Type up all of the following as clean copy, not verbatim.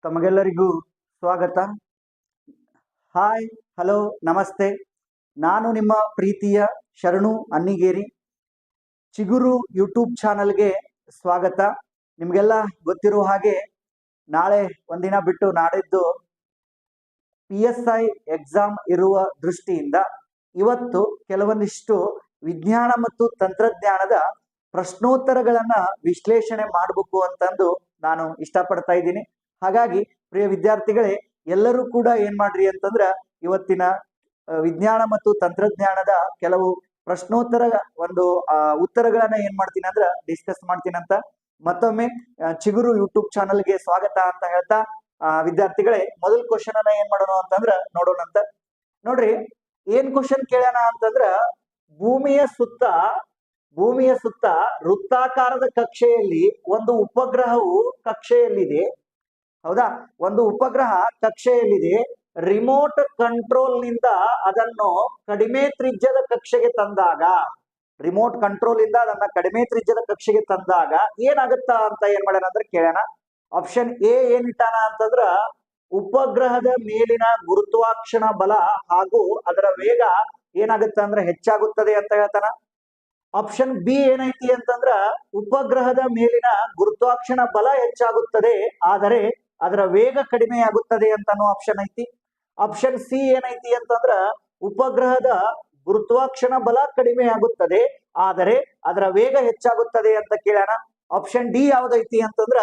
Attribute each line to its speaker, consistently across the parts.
Speaker 1: ತಮಗೆಲ್ಲರಿಗೂ ಸ್ವಾಗತ. Hi, hello, ನಮಸ್ತೆ. ನಾನು ನಿಮ್ಮ ಪ್ರೀತಿಯ ಶರಣು ಅನ್ನಿಗೇರಿ. ಚಿಗುರು ಯೂಟ್ಯೂಬ್ ಚಾನಲ್ಗೆ ಸ್ವಾಗತ. ನಿಮಗೆಲ್ಲ ಗೊತ್ತಿರೋ ಹಾಗೆ ನಾಳೆ ಒಂದಿನ ಬಿಟ್ಟು ನಾಡಿದ್ದು PSI ಎಕ್ಸಾಮ್ ಇರುವ ದೃಷ್ಟಿಯಿಂದ ಇವತ್ತು ಕೆಲವೊಂದಿಷ್ಟು ವಿಜ್ಞಾನ ಮತ್ತು ತಂತ್ರಜ್ಞಾನದ ಪ್ರಶ್ನೋತ್ತರಗಳನ್ನ ವಿಶ್ಲೇಷಣೆ ಮಾಡಬೇಕು ಅಂತಂದು ನಾನು ಇಷ್ಟಪಡ್ತಾ ಇದ್ದೀನಿ. ಹಾಗಾಗಿ ಪ್ರಿಯ ವಿದ್ಯಾರ್ಥಿಗಳೇ, ಎಲ್ಲರೂ ಕೂಡ ಏನ್ ಮಾಡ್ರಿ ಅಂತಂದ್ರ ಇವತ್ತಿನ ವಿಜ್ಞಾನ ಮತ್ತು ತಂತ್ರಜ್ಞಾನದ ಕೆಲವು ಪ್ರಶ್ನೋತ್ತರ ಉತ್ತರಗಳನ್ನ ಏನ್ ಮಾಡ್ತೀನಿ ಅಂದ್ರ ಡಿಸ್ಕಸ್ ಮಾಡ್ತೀನಿ ಅಂತ ಮತ್ತೊಮ್ಮೆ ಚಿಗುರು ಯೂಟ್ಯೂಬ್ ಚಾನಲ್ಗೆ ಸ್ವಾಗತ ಅಂತ ಹೇಳ್ತಾ, ವಿದ್ಯಾರ್ಥಿಗಳೇ, ಮೊದಲ ಕ್ವಶನ್ ಅನ್ನ ಏನ್ ಮಾಡೋಣ ಅಂತಂದ್ರ ನೋಡೋಣ ಅಂತ. ನೋಡ್ರಿ, ಏನ್ ಕ್ವಶನ್ ಕೇಳ್ಯಾನ ಅಂತಂದ್ರ ಭೂಮಿಯ ಸುತ್ತ ವೃತ್ತಾಕಾರದ ಕಕ್ಷೆಯಲ್ಲಿ ಒಂದು ಉಪಗ್ರಹವು ಕಕ್ಷೆಯಲ್ಲಿದೆ. ಹೌದಾ? ಒಂದು ಉಪಗ್ರಹ ಕಕ್ಷೆಯಲ್ಲಿದೆ. ರಿಮೋಟ್ ಕಂಟ್ರೋಲ್ ನಿಂದ ಅದನ್ನು ಕಡಿಮೆ ತ್ರಿಜ್ಯದ ಕಕ್ಷೆಗೆ ತಂದಾಗ ಏನಾಗುತ್ತಾ ಅಂತ ಏನ್ ಮಾಡ್ಯಾನ ಅಂದ್ರೆ ಕೇಳ್ಯಾನ. ಆಪ್ಷನ್ ಎ ಏನಿಟ್ಟಾನ ಅಂತಂದ್ರ ಉಪಗ್ರಹದ ಮೇಲಿನ ಗುರುತ್ವಾಕರ್ಷಣ ಬಲ ಹಾಗೂ ಅದರ ವೇಗ ಏನಾಗುತ್ತೆ ಅಂದ್ರೆ ಹೆಚ್ಚಾಗುತ್ತದೆ ಅಂತ ಹೇಳ್ತಾನ. ಆಪ್ಷನ್ ಬಿ ಏನೈತಿ ಅಂತಂದ್ರ ಉಪಗ್ರಹದ ಮೇಲಿನ ಗುರುತ್ವಾಕರ್ಷಣ ಬಲ ಹೆಚ್ಚಾಗುತ್ತದೆ, ಆದರೆ ಅದರ ವೇಗ ಕಡಿಮೆ ಆಗುತ್ತದೆ ಅಂತಾನು ಆಪ್ಷನ್ ಐತಿ. ಆಪ್ಷನ್ ಸಿ ಏನೈತಿ ಅಂತಂದ್ರ ಉಪಗ್ರಹದ ಗುರುತ್ವಾಕರ್ಷಣ ಬಲ ಕಡಿಮೆ ಆಗುತ್ತದೆ, ಆದರೆ ಅದರ ವೇಗ ಹೆಚ್ಚಾಗುತ್ತದೆ ಅಂತ ಕೇಳ್ಯಾನ. ಆಪ್ಷನ್ ಡಿ ಯಾವ್ದೈತಿ ಅಂತಂದ್ರ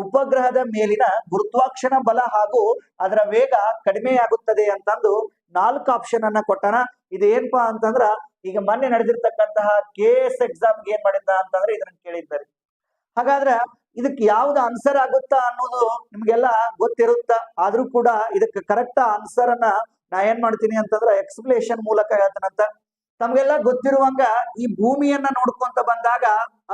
Speaker 1: ಉಪಗ್ರಹದ ಮೇಲಿನ ಗುರುತ್ವಾಕರ್ಷಣ ಬಲ ಹಾಗೂ ಅದರ ವೇಗ ಕಡಿಮೆ ಆಗುತ್ತದೆ ಅಂತಂದು 4 ಆಪ್ಷನ್ ಅನ್ನ ಕೊಟ್ಟಾನ. ಇದು ಏನಪ್ಪಾ ಅಂತಂದ್ರ ಈಗ ಮೊನ್ನೆ ನಡೆದಿರ್ತಕ್ಕಂತಹ KS ಎಕ್ಸಾಮ್ಗೆ ಏನ್ ಮಾಡಿದ್ದ ಅಂತಂದ್ರೆ ಇದನ್ನ ಕೇಳಿದ್ದಾರೆ. ಹಾಗಾದ್ರೆ ಇದಕ್ಕೆ ಯಾವ್ದು ಆನ್ಸರ್ ಆಗುತ್ತಾ ಅನ್ನೋದು ನಿಮ್ಗೆಲ್ಲ ಗೊತ್ತಿರುತ್ತ. ಆದ್ರೂ ಕೂಡ ಇದಕ್ಕೆ ಕರೆಕ್ಟ್ ಆನ್ಸರ್ ಅನ್ನ ನಾ ಏನ್ ಮಾಡ್ತೀನಿ ಅಂತಂದ್ರ ಎಕ್ಸ್ಪ್ಲೇಷನ್ ಮೂಲಕ ಹೇಳ್ತಾನಂತ. ತಮ್ಗೆಲ್ಲ ಗೊತ್ತಿರುವಂಗ ಈ ಭೂಮಿಯನ್ನ ನೋಡ್ಕೊಂತ ಬಂದಾಗ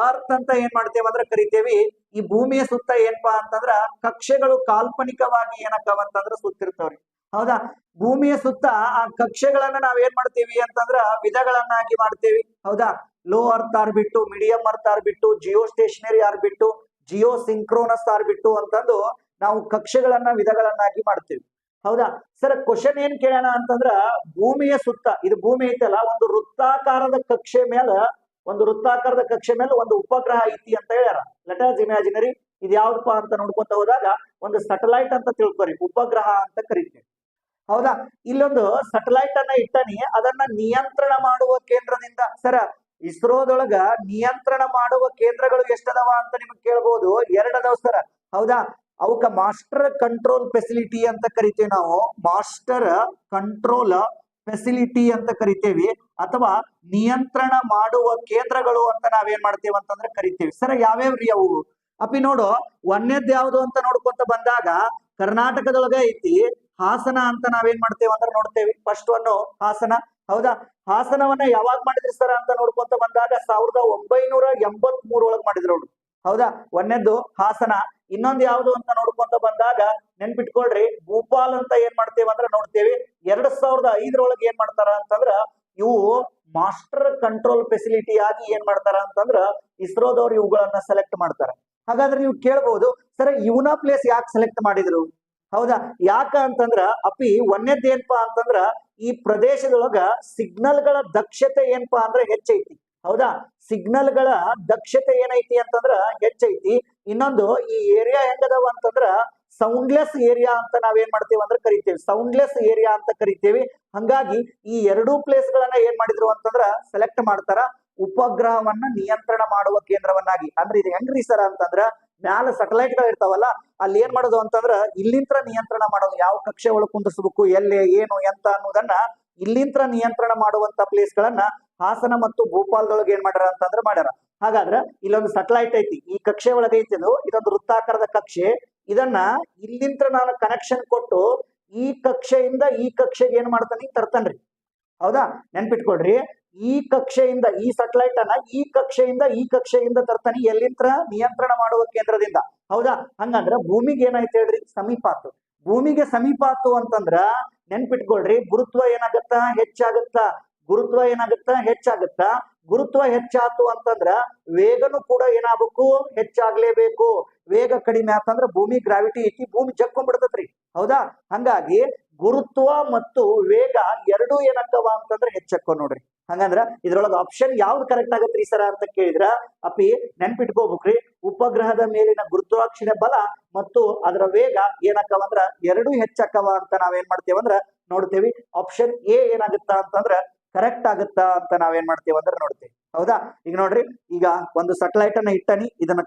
Speaker 1: ಅರ್ಥ ಅಂತ ಏನ್ ಮಾಡ್ತೇವೆ ಅಂದ್ರೆ ಕರಿತೇವಿ. ಈ ಭೂಮಿಯ ಸುತ್ತ ಏನಪ್ಪಾ ಅಂತಂದ್ರ ಕಕ್ಷೆಗಳು ಕಾಲ್ಪನಿಕವಾಗಿ ಏನಕ್ಕವಂತಂದ್ರ ಸುತ್ತಿರ್ತವ್ರಿ. ಹೌದಾ? ಭೂಮಿಯ ಸುತ್ತ ಆ ಕಕ್ಷೆಗಳನ್ನ ನಾವ್ ಏನ್ ಮಾಡ್ತೀವಿ ಅಂತಂದ್ರ ವಿಧಗಳನ್ನಾಗಿ ಮಾಡ್ತೇವಿ. ಹೌದಾ? Low earth orbit, medium earth orbit, geostationary orbit, geosynchronous orbit ಅಂತಂದು ನಾವು ಕಕ್ಷೆಗಳನ್ನ ವಿಧಗಳನ್ನಾಗಿ ಮಾಡ್ತೇವೆ. ಹೌದಾ ಸರ್? ಕ್ವಶನ್ ಏನ್ ಕೇಳ್ಯಾನ ಅಂತಂದ್ರ ಭೂಮಿಯ ಸುತ್ತ, ಇದು ಭೂಮಿ ಐತಲ್ಲ, ಒಂದು ವೃತ್ತಾಕಾರದ ಕಕ್ಷೆ ಮೇಲೆ ಒಂದು ಉಪಗ್ರಹ ಐತಿ ಅಂತ ಹೇಳ್ಯಾರ. ಲೆಟ್ ಅಸ್ ಇಮ್ಯಾಜಿನರಿ ಇದು ಯಾವ್ದಪ್ಪ ಅಂತ ನೋಡ್ಕೊಂತ ಹೋದಾಗ ಒಂದು ಸ್ಯಾಟಲೈಟ್ ಅಂತ ತಿಳ್ಕೊರಿ, ಉಪಗ್ರಹ ಅಂತ ಕರಿತೀವಿ. ಹೌದಾ? ಇಲ್ಲೊಂದು ಸ್ಯಾಟಲೈಟ್ ಅನ್ನ ಇಟ್ಟನಿ, ಅದನ್ನ ನಿಯಂತ್ರಣ ಮಾಡುವ ಕೇಂದ್ರದಿಂದ. ಸರ, ಇಸ್ರೋದೊಳಗ ನಿಯಂತ್ರಣ ಮಾಡುವ ಕೇಂದ್ರಗಳು ಎಷ್ಟದವ ಅಂತ ನಿಮ್ಗೆ ಕೇಳ್ಬೋದು. 2 ಅದಾವ ಸರ. ಹೌದಾ? ಅವಕ್ಕ ಮಾಸ್ಟರ್ ಕಂಟ್ರೋಲ್ ಫೆಸಿಲಿಟಿ ಅಂತ ಕರಿತೇವೆ ನಾವು. ಮಾಸ್ಟರ್ ಕಂಟ್ರೋಲ್ ಫೆಸಿಲಿಟಿ ಅಂತ ಕರಿತೇವಿ, ಅಥವಾ ನಿಯಂತ್ರಣ ಮಾಡುವ ಕೇಂದ್ರಗಳು ಅಂತ ನಾವೇನ್ ಮಾಡ್ತೇವೆ ಅಂತಂದ್ರೆ ಕರಿತೇವಿ. ಸರ, ಯಾವ್ಯಾವ್ರಿ ಅವು? ಅಪ್ಪಿ ನೋಡು, ಒಂದೇದ್ ಯಾವ್ದು ಅಂತ ನೋಡ್ಕೊಂತ ಬಂದಾಗ ಕರ್ನಾಟಕದೊಳಗ ಐತಿ ಹಾಸನ ಅಂತ ನಾವೇನ್ ಮಾಡ್ತೇವೆ ಅಂದ್ರೆ ನೋಡ್ತೇವೆ. First one Hassan. ಹೌದಾ? ಹಾಸನವನ್ನ ಯಾವಾಗ ಮಾಡಿದ್ರಿ ಸರ್ ಅಂತ ನೋಡ್ಕೊಂತ ಬಂದಾಗ 1983 ಒಳಗ್ ಮಾಡಿದ್ರು ಅವ್ರು. ಹೌದಾ? ಒಂದೇದ್ದು ಹಾಸನ. ಇನ್ನೊಂದು ಯಾವ್ದು ಅಂತ ನೋಡ್ಕೊಂತ ಬಂದಾಗ ನೆನ್ಪಿಟ್ಕೊಳ್ರಿ, ಭೂಪಾಲ್ ಅಂತ ಏನ್ ಮಾಡ್ತೇವೆ ಅಂದ್ರೆ ನೋಡ್ತೇವಿ. 2005 ಒಳಗೆ ಏನ್ ಮಾಡ್ತಾರ ಅಂತಂದ್ರ ಇವು ಮಾಸ್ಟರ್ ಕಂಟ್ರೋಲ್ ಫೆಸಿಲಿಟಿ ಆಗಿ ಏನ್ ಮಾಡ್ತಾರ ಅಂತಂದ್ರ ಇಸ್ರೋದವ್ರು ಇವುಗಳನ್ನ ಸೆಲೆಕ್ಟ್ ಮಾಡ್ತಾರ. ಹಾಗಾದ್ರೆ ನೀವು ಕೇಳ್ಬಹುದು, ಸರ್ ಇವನ ಪ್ಲೇಸ್ ಯಾಕೆ ಸೆಲೆಕ್ಟ್ ಮಾಡಿದ್ರು? ಹೌದಾ? ಯಾಕ ಅಂತಂದ್ರ ಅಪ್ಪಿ ಒಂದೇದ್ ಏನಪ್ಪಾ ಅಂತಂದ್ರ ಈ ಪ್ರದೇಶದೊಳಗ ಸಿಗ್ನಲ್ ಗಳ ದಕ್ಷತೆ ಏನಪ್ಪಾ ಅಂದ್ರೆ ಹೆಚ್ಚೈತಿ. ಹೌದಾ? ಸಿಗ್ನಲ್ ಗಳ ದಕ್ಷತೆ ಏನೈತಿ ಅಂತಂದ್ರ ಹೆಚ್ಚೈತಿ. ಇನ್ನೊಂದು, ಈ ಏರಿಯಾ ಹೆಂಗದವ ಅಂತಂದ್ರ ಸೌಂಡ್ಲೆಸ್ ಏರಿಯಾ ಅಂತ ನಾವೇನ್ ಮಾಡ್ತೇವೆ ಅಂದ್ರೆ ಕರಿತೇವೆ. ಸೌಂಡ್ಲೆಸ್ ಏರಿಯಾ ಅಂತ ಕರಿತೇವಿ. ಹಂಗಾಗಿ ಈ 2 ಪ್ಲೇಸ್ ಗಳನ್ನ ಏನ್ ಮಾಡಿದ್ರು ಅಂತಂದ್ರ ಸೆಲೆಕ್ಟ್ ಮಾಡ್ತಾರ ಉಪಗ್ರಹವನ್ನ ನಿಯಂತ್ರಣ ಮಾಡುವ ಕೇಂದ್ರವನ್ನಾಗಿ. ಅಂದ್ರೆ ಇದು ಹೆಂಗ್ರಿ ಸರ್ ಅಂತಂದ್ರ ಮ್ಯಾಲ ಸ್ಯಾಟಲೈಟ್ ಗಳು ಇರ್ತಾವಲ್ಲ, ಅಲ್ಲಿ ಏನ್ ಮಾಡೋದು ಅಂತಂದ್ರ ಇಲ್ಲಿಂತ್ರ ನಿಯಂತ್ರಣ ಮಾಡೋದು. ಯಾವ ಕಕ್ಷೆ ಒಳಗೆ ಕುಂದಿಸ್ಬೇಕು, ಎಲ್ಲಿ, ಏನು, ಎಂತ ಅನ್ನೋದನ್ನ ಇಲ್ಲಿಂತ್ರ ನಿಯಂತ್ರಣ ಮಾಡುವಂತ ಪ್ಲೇಸ್ ಗಳನ್ನ ಹಾಸನ ಮತ್ತು ಭೂಪಾಲ್ದೊಳಗೆ ಏನ್ ಮಾಡ್ಯಾರ ಅಂತಂದ್ರೆ ಮಾಡ್ಯಾರ. ಹಾಗಾದ್ರೆ ಇಲ್ಲೊಂದು ಸ್ಯಾಟಲೈಟ್ ಐತಿ, ಈ ಕಕ್ಷೆ ಒಳಗೆ ಐತಿ. ಇದೊಂದು ವೃತ್ತಾಕಾರದ ಕಕ್ಷೆ. ಇದನ್ನ ಇಲ್ಲಿಂತ್ರ ನಾನು ಕನೆಕ್ಷನ್ ಕೊಟ್ಟು ಈ ಕಕ್ಷೆಯಿಂದ ಈ ಕಕ್ಷೆಗೆ ಏನ್ ಮಾಡ್ತಾನೆ ತರ್ತಾನ್ರಿ. ಹೌದಾ? ನೆನ್ಪಿಟ್ಕೊಳ್ರಿ, ಈ ಕಕ್ಷೆಯಿಂದ ಈ ಸ್ಯಾಟಲೈಟ್ ಅನ್ನ ಈ ಕಕ್ಷೆಯಿಂದ ತರ್ತಾನೆ. ಎಲ್ಲಿಂತ್ರ? ನಿಯಂತ್ರಣ ಮಾಡುವ ಕೇಂದ್ರದಿಂದ. ಹೌದಾ? ಹಂಗಂದ್ರ ಭೂಮಿಗೆ ಏನಾಯ್ತು ಹೇಳ್ರಿ? ಸಮೀಪ ಆತು. ಭೂಮಿಗೆ ಸಮೀಪ ಆತು ಅಂತಂದ್ರ ನೆನ್ಪಿಟ್ಕೊಳ್ರಿ, ಗುರುತ್ವ ಏನಾಗತ್ತಾ? ಹೆಚ್ಚಾಗತ್ತಾ. ಗುರುತ್ವ ಹೆಚ್ಚಾತು ಅಂತಂದ್ರ ವೇಗನು ಕೂಡ ಏನಾಗಬೇಕು, ಹೆಚ್ಚಾಗ್ಲೇಬೇಕು. ವೇಗ ಕಡಿಮೆ ಆತಂದ್ರ ಭೂಮಿ ಗ್ರಾವಿಟಿ ಐತಿ, ಭೂಮಿ ಜಕ್ಕೊಂಡ್ಬಿಡ್ತತ್ರಿ. ಹೌದಾ? ಹಂಗಾಗಿ ಗುರುತ್ವ ಮತ್ತು ವೇಗ ಎರಡೂ ಏನಕ್ಕವ ಅಂತಂದ್ರೆ ಹೆಚ್ಚಕ್ಕವ ನೋಡ್ರಿ. ಹಂಗಂದ್ರ ಇದ್ರೊಳಗ ಆಪ್ಷನ್ ಯಾವ್ದು ಕರೆಕ್ಟ್ ಆಗತ್ರಿ ಸರ ಅಂತ ಕೇಳಿದ್ರ ಅಪಿ ನೆನ್ಪಿಟ್ಕೋಬೇಕ್ರಿ. ಉಪಗ್ರಹದ ಮೇಲಿನ ಗುರುತ್ವಾಕರ್ಷಣೆ ಬಲ ಮತ್ತು ಅದರ ವೇಗ ಏನಕ್ಕವ ಅಂದ್ರ ಎರಡೂ ಹೆಚ್ಚಕ್ಕವ ಅಂತ ನಾವೇನ್ ಮಾಡ್ತೇವಂದ್ರ ನೋಡ್ತೇವಿ. ಆಪ್ಷನ್ ಎ ಏನಾಗುತ್ತಾ ಅಂತಂದ್ರ ಕರೆಕ್ಟ್ ಆಗುತ್ತಾ ಅಂತ ನಾವೇನ್ ಮಾಡ್ತೇವೆ ಅಂದ್ರೆ ನೋಡ್ತೇವೆ. ಹೌದಾ? ಈಗ ನೋಡ್ರಿ, ಈಗ ಒಂದು ಸೆಟಲೈಟ್ ಅನ್ನ ಇಟ್ಟನಿ, ಇದನ್ನ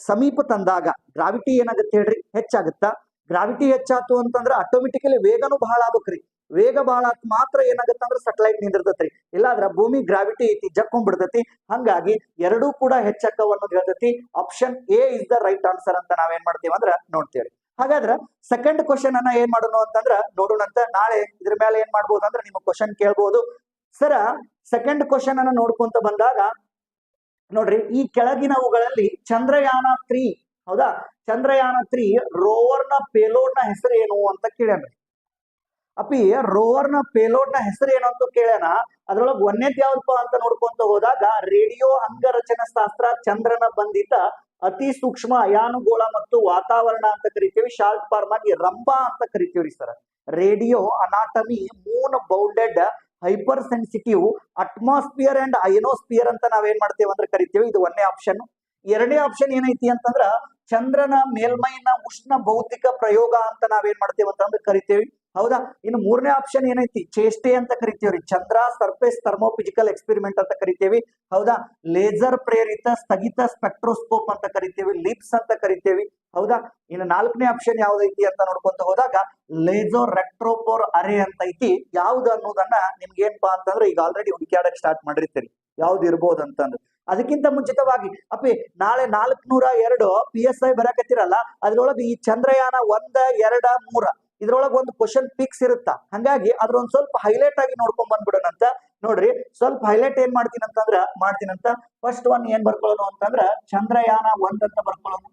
Speaker 1: ಸಮೀಪ ತಂದಾಗ ಗ್ರಾವಿಟಿ ಏನಾಗುತ್ತೆ ಹೇಳ್ರಿ, ಹೆಚ್ಚಾಗುತ್ತಾ. ಗ್ರಾವಿಟಿ ಹೆಚ್ಚಾತು ಅಂತಂದ್ರ ಆಟೋಮೆಟಿಕಲಿ ವೇಗನು ಬಹಳ ಆಗ್ಬೇಕ್ರಿ. ವೇಗ ಬಹಳ ಮಾತ್ರ ಏನಾಗುತ್ತೆ ಅಂದ್ರೆ ಸೆಟಲೈಟ್ ನಿಂದಿರ್ತೈತ್ರಿ. ಇಲ್ಲಾಂದ್ರ ಭೂಮಿ ಗ್ರಾವಿಟಿ ಐತಿ, ಜಕ್ಕೊಂಡ್ಬಿಡ್ತೈತಿ. ಹಂಗಾಗಿ ಎರಡೂ ಕೂಡ ಹೆಚ್ಚಕ್ಕವ ಅನ್ನೋದು ಹೇಳ್ತೈತಿ. Option A is the right answer ಅಂತ ನಾವೇನ್ ಮಾಡ್ತೇವೆ ಅಂದ್ರ ನೋಡ್ತೇವೆ. ಹಾಗಾದ್ರ ಸೆಕೆಂಡ್ ಕ್ವಶನ್ ಅನ್ನ ಏನ್ ಮಾಡೋಣ ಅಂತಂದ್ರ ನೋಡೋಣಂತ. ನಾಳೆ ಇದ್ರ ಮೇಲೆ ಏನ್ ಮಾಡ್ಬೋದು ಅಂದ್ರೆ ನಿಮ್ಮ ಕ್ವಶನ್ ಕೇಳ್ಬೋದು. ಸರ ಸೆಕೆಂಡ್ ಕ್ವಶನ್ ಅನ್ನ ನೋಡ್ಕೊಂತ ಬಂದಾಗ ನೋಡ್ರಿ, ಈ ಕೆಳಗಿನವುಗಳಲ್ಲಿ ಚಂದ್ರಯಾನ 3, ಹೌದಾ, ಚಂದ್ರಯಾನ 3 ರೋವರ್ ನ ಪೇಲೋಡ್ ನ ಹೆಸರು ಏನು ಅಂತ ಕೇಳ್ಯಾನ್ರಿ. ಅಪಿ ರೋವರ್ ನ ಪೇಲೋಡ್ ನ ಹೆಸರು ಏನು ಅಂತ ಕೇಳ್ಯಾನ. ಅದ್ರೊಳಗೆ ಒಂದೇದ್ ಯಾವ್ದಪ್ಪ ಅಂತ ನೋಡ್ಕೊಂತ ಹೋದಾಗ ರೇಡಿಯೋ ಅಂಗರಚನಾ ಶಾಸ್ತ್ರ, ಚಂದ್ರನ ಬಂಧಿತ ಅತಿ ಸೂಕ್ಷ್ಮ ಅಯಾನುಗೋಳ ಮತ್ತು ವಾತಾವರಣ ಅಂತ ಕರಿತೀವಿ. ಶಾರ್ಟ್ ಫಾರ್ಮ್ ಆಗಿ ರಂಬಾ ಅಂತ ಕರಿತೀವ್ರಿ sir. Radio anatomy, moon bounded hyper sensitive atmosphere and ionosphere ಅಂತ ನಾವೇನ್ ಮಾಡ್ತೇವೆ ಅಂದ್ರೆ ಕರಿತೀವಿ. ಇದು ಒಂದೇ ಆಪ್ಷನ್. ಎರಡನೇ ಆಪ್ಷನ್ ಏನೈತಿ ಅಂತಂದ್ರ ಚಂದ್ರನ ಮೇಲ್ಮೈನ ಉಷ್ಣ ಭೌತಿಕ ಪ್ರಯೋಗ ಅಂತ ನಾವೇನ್ ಮಾಡ್ತೇವೆ ಅಂತಂದ್ರೆ ಕರಿತೇವಿ. ಹೌದಾ? ಇನ್ನು ಮೂರನೇ ಆಪ್ಷನ್ ಏನೈತಿ, ಚೇಷ್ಟೆ ಅಂತ ಕರಿತೇವ್ರಿ. ಚಂದ್ರ ಸರ್ಫೇಸ್ ಥರ್ಮೋಫಿಸಿಕಲ್ ಎಕ್ಸ್ಪೆರಿಮೆಂಟ್ ಅಂತ ಕರಿತೇವಿ. ಹೌದಾ? ಲೇಸರ್ ಪ್ರೇರಿತ ಸ್ಥಗಿತ ಸ್ಪೆಕ್ಟ್ರೋಸ್ಕೋಪ್ ಅಂತ ಕರಿತೇವಿ. ಲಿಪ್ಸ್ ಅಂತ ಕರಿತೇವಿ. ಹೌದಾ? ಇನ್ನು ನಾಲ್ಕನೇ ಆಪ್ಷನ್ ಯಾವ್ದೈತಿ ಅಂತ ನೋಡ್ಕೊಂತ ಹೋದಾಗ ಲೇಸೋ ರೆಕ್ಟ್ರೋಪೋರ್ ಅರೆ ಅಂತ ಐತಿ. ಯಾವ್ದು ಅನ್ನೋದನ್ನ ನಿಮ್ಗೆ ಏನಪ್ಪಾ ಅಂತಂದ್ರೆ ಈಗ ಆಲ್ರೆಡಿ ಹುಡುಕ್ಯಾಡಕ್ ಸ್ಟಾರ್ಟ್ ಮಾಡಿರ್ತೀರಿ ಯಾವ್ದು ಇರ್ಬೋದು ಅಂತಂದ್ರೆ. ಅದಕ್ಕಿಂತ ಮುಂಚಿತವಾಗಿ ಅಪ್ಪಿ ನಾಳೆ 402 PSI ಬರಾಕತ್ತಿರಲ್ಲ, ಅದ್ರೊಳಗೆ ಈ ಚಂದ್ರಯಾನ 1, 2, 3 ಇದ್ರೊಳಗೆ ಒಂದು ಕ್ವಶನ್ ಫಿಕ್ಸ್ ಇರುತ್ತಾ. ಹಂಗಾಗಿ ಅದ್ರೊಂದ್ ಸ್ವಲ್ಪ ಹೈಲೈಟ್ ಆಗಿ ನೋಡ್ಕೊಂಡ್ ಬಂದ್ಬಿಡೋಣಂತ. ನೋಡ್ರಿ, ಸ್ವಲ್ಪ ಹೈಲೈಟ್ ಏನ್ ಮಾಡ್ತೀನಂತ ಫಸ್ಟ್ ಒನ್ ಏನ್ ಬರ್ಕೊಳ್ಳೋಣ ಅಂತಂದ್ರ ಚಂದ್ರಯಾನ 1 ಅಂತ ಬರ್ಕೊಳ್ಳೋಣ.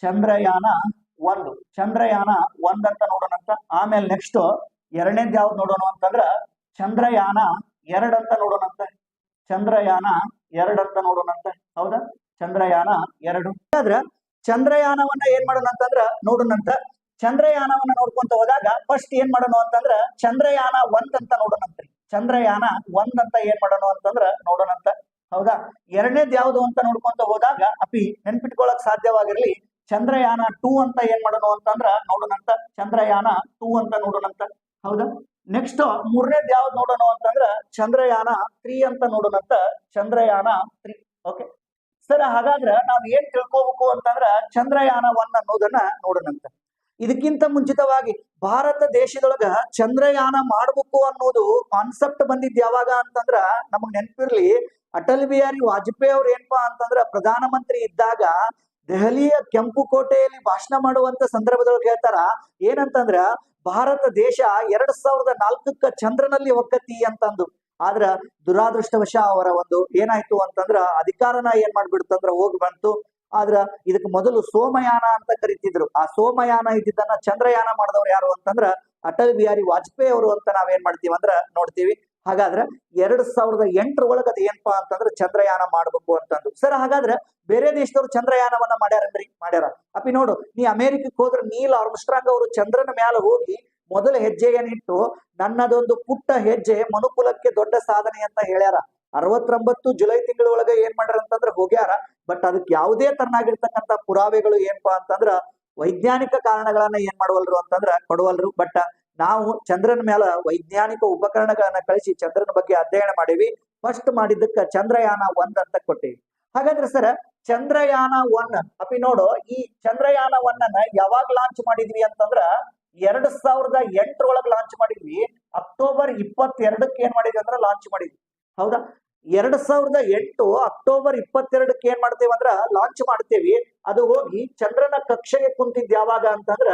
Speaker 1: ಚಂದ್ರಯಾನ 1 ಅಂತ ನೋಡೋಣಂತ. ಆಮೇಲೆ ನೆಕ್ಸ್ಟ್ ಎರಡನೇದ್ ಯಾವ್ದು ನೋಡೋಣ ಅಂತಂದ್ರ ಚಂದ್ರಯಾನ 2 ಅಂತ ನೋಡೋಣಂತ. ಚಂದ್ರಯಾನ 2 ಅಂತ ನೋಡೋಣಂತ. ಹೌದಾ? ಚಂದ್ರಯಾನ 2. ಆದ್ರ ಚಂದ್ರಯಾನವನ್ನ ಏನ್ ಮಾಡೋಣ ಅಂತಂದ್ರ ನೋಡೋಣಂತ. ಚಂದ್ರಯಾನವನ್ನ ನೋಡ್ಕೊಂತ ಹೋದಾಗ ಫಸ್ಟ್ ಏನ್ ಮಾಡೋಣ ಅಂತಂದ್ರ ಚಂದ್ರಯಾನ 1 ಅಂತ ನೋಡೋಣಂತ್ರಿ. ಚಂದ್ರಯಾನ 1 ಅಂತ ಏನ್ ಮಾಡೋಣ ಅಂತಂದ್ರ ನೋಡೋಣಂತ. ಹೌದಾ? ಎರಡನೇದ್ ಯಾವ್ದು ಅಂತ ನೋಡ್ಕೊಂತ ಹೋದಾಗ ಅಪಿ ನೆನ್ಪಿಟ್ಕೊಳಕ್ ಸಾಧ್ಯವಾಗಿರ್ಲಿ ಚಂದ್ರಯಾನ 2 ಅಂತ ಏನ್ ಮಾಡೋಣ ಅಂತಂದ್ರ ನೋಡೋಣಂತ. ಚಂದ್ರಯಾನ 2 ಅಂತ ನೋಡೋಣಂತ. ಹೌದಾ? ನೆಕ್ಸ್ಟ್ ಮೂರನೇದ್ ಯಾವ್ದು ನೋಡೋಣ ಅಂತಂದ್ರ ಚಂದ್ರಯಾನ 3 ಅಂತ ನೋಡೋಣಂತ. ಚಂದ್ರಯಾನ 3. ಓಕೆ ಸರ್, ಹಾಗಾದ್ರ ನಾವ್ ಏನ್ ತಿಳ್ಕೋಬೇಕು ಅಂತಂದ್ರ ಚಂದ್ರಯಾನ 1 ಅನ್ನೋದನ್ನ ನೋಡೋಣಂತ. ಇದಕ್ಕಿಂತ ಮುಂಚಿತವಾಗಿ ಭಾರತ ದೇಶದೊಳಗ ಚಂದ್ರಯಾನ ಮಾಡ್ಬೇಕು ಅನ್ನೋದು ಕಾನ್ಸೆಪ್ಟ್ ಬಂದಿದ್ ಯಾವಾಗ ಅಂತಂದ್ರ ನಮಗ್ ನೆನಪಿರ್ಲಿ, ಅಟಲ್ ಬಿಹಾರಿ ವಾಜಪೇಯಿ ಅವ್ರ ಏನಪ್ಪಾ ಅಂತಂದ್ರ ಪ್ರಧಾನಮಂತ್ರಿ ಇದ್ದಾಗ ದೆಹಲಿಯ ಕೆಂಪು ಕೋಟೆಯಲ್ಲಿ ಭಾಷಣ ಮಾಡುವಂತ ಸಂದರ್ಭದೊಳಗೆ ಹೇಳ್ತಾರ ಏನಂತಂದ್ರ ಭಾರತ ದೇಶ 2004ಕ್ಕ ಚಂದ್ರನಲ್ಲಿ ಹೊಕ್ಕತಿ ಅಂತಂದು. ಆದ್ರ ದುರಾದೃಷ್ಟವಶ ಅವರ ಒಂದು ಏನಾಯ್ತು ಅಂತಂದ್ರ ಅಧಿಕಾರನ ಏನ್ ಮಾಡ್ಬಿಡ್ತಂದ್ರ ಹೋಗಿ ಬಂತು. ಆದ್ರ ಇದಕ್ ಮೊದಲು ಸೋಮಯಾನ ಅಂತ ಕರಿತಿದ್ರು. ಆ ಸೋಮಯಾನ ಇದ್ದಿದ್ದನ್ನ ಚಂದ್ರಯಾನ ಮಾಡಿದವ್ರು ಯಾರು ಅಂತಂದ್ರ ಅಟಲ್ ಬಿಹಾರಿ ವಾಜಪೇಯಿ ಅವರು ಅಂತ ನಾವೇನ್ ಮಾಡ್ತೀವಿ ಅಂದ್ರ ನೋಡ್ತೀವಿ. ಹಾಗಾದ್ರೆ 2008 ಒಳಗ ಅದ ಏನಪ್ಪಾ ಅಂತಂದ್ರೆ ಚಂದ್ರಯಾನ ಮಾಡ್ಬೇಕು ಅಂತಂದು. ಸರ್, ಹಾಗಾದ್ರೆ ಬೇರೆ ದೇಶದವ್ರು ಚಂದ್ರಯಾನವನ್ನ ಮಾಡ್ಯಾರನ್ರಿ? ಮಾಡ್ಯಾರ. ಅಪ್ಪಿ ನೋಡು, ನೀ ಅಮೆರಿಕಕ್ಕೆ ಹೋದ್ರೆ ನೀಲ್ ಆರ್ಮ್ಸ್ಟ್ರಾಂಗ್ ಅವರು ಚಂದ್ರನ ಮ್ಯಾಲ ಹೋಗಿ ಮೊದಲ ಹೆಜ್ಜೆಯನ್ನಿಟ್ಟು ನನ್ನದೊಂದು ಪುಟ್ಟ ಹೆಜ್ಜೆ ಮನುಕುಲಕ್ಕೆ ದೊಡ್ಡ ಸಾಧನೆ ಅಂತ ಹೇಳ್ಯಾರ. 69 ಜುಲೈ ತಿಂಗಳೊಳಗೆ ಏನ್ ಮಾಡ್ಯಾರ ಅಂತಂದ್ರ ಹೋಗ್ಯಾರ. ಬಟ್ ಅದಕ್ಕೆ ಯಾವುದೇ ತರನಾಗಿರ್ತಕ್ಕಂಥ ಪುರಾವೆಗಳು ಏನಪ್ಪಾ ಅಂತಂದ್ರ ವೈಜ್ಞಾನಿಕ ಕಾರಣಗಳನ್ನ ಏನ್ ಮಾಡುವಲ್ರು ಅಂತಂದ್ರ ಕೊಡುವಲ್ರು. ಬಟ್ ನಾವು ಚಂದ್ರನ ಮೇಲೆ ವೈಜ್ಞಾನಿಕ ಉಪಕರಣಗಳನ್ನ ಕಳಿಸಿ ಚಂದ್ರನ ಬಗ್ಗೆ ಅಧ್ಯಯನ ಮಾಡೀವಿ. ಫಸ್ಟ್ ಮಾಡಿದ್ದಕ್ಕ ಚಂದ್ರಯಾನ 1 ಅಂತ ಕೊಟ್ಟಿವಿ. ಹಾಗಾದ್ರೆ ಸರ್, ಚಂದ್ರಯಾನ 1 ಅಪಿ ನೋಡು, ಈ ಚಂದ್ರಯಾನ 1 ಅನ್ನ ಯಾವಾಗ ಲಾಂಚ್ ಮಾಡಿದ್ವಿ ಅಂತಂದ್ರ 2008 ಒಳಗೆ ಲಾಂಚ್ ಮಾಡಿದ್ವಿ. ಅಕ್ಟೋಬರ್ 22ಕ್ಕೆ ಏನ್ ಮಾಡಿದ್ವಿ ಅಂದ್ರ ಲಾಂಚ್ ಮಾಡಿದ್ವಿ. ಹೌದಾ? 2008 ಅಕ್ಟೋಬರ್ 22ಕ್ಕೆ ಏನ್ ಮಾಡ್ತೇವೆ ಅಂದ್ರ ಲಾಂಚ್ ಮಾಡ್ತೇವಿ. ಅದು ಹೋಗಿ ಚಂದ್ರನ ಕಕ್ಷೆಗೆ ಕುಂತಿದ್ ಯಾವಾಗ ಅಂತಂದ್ರ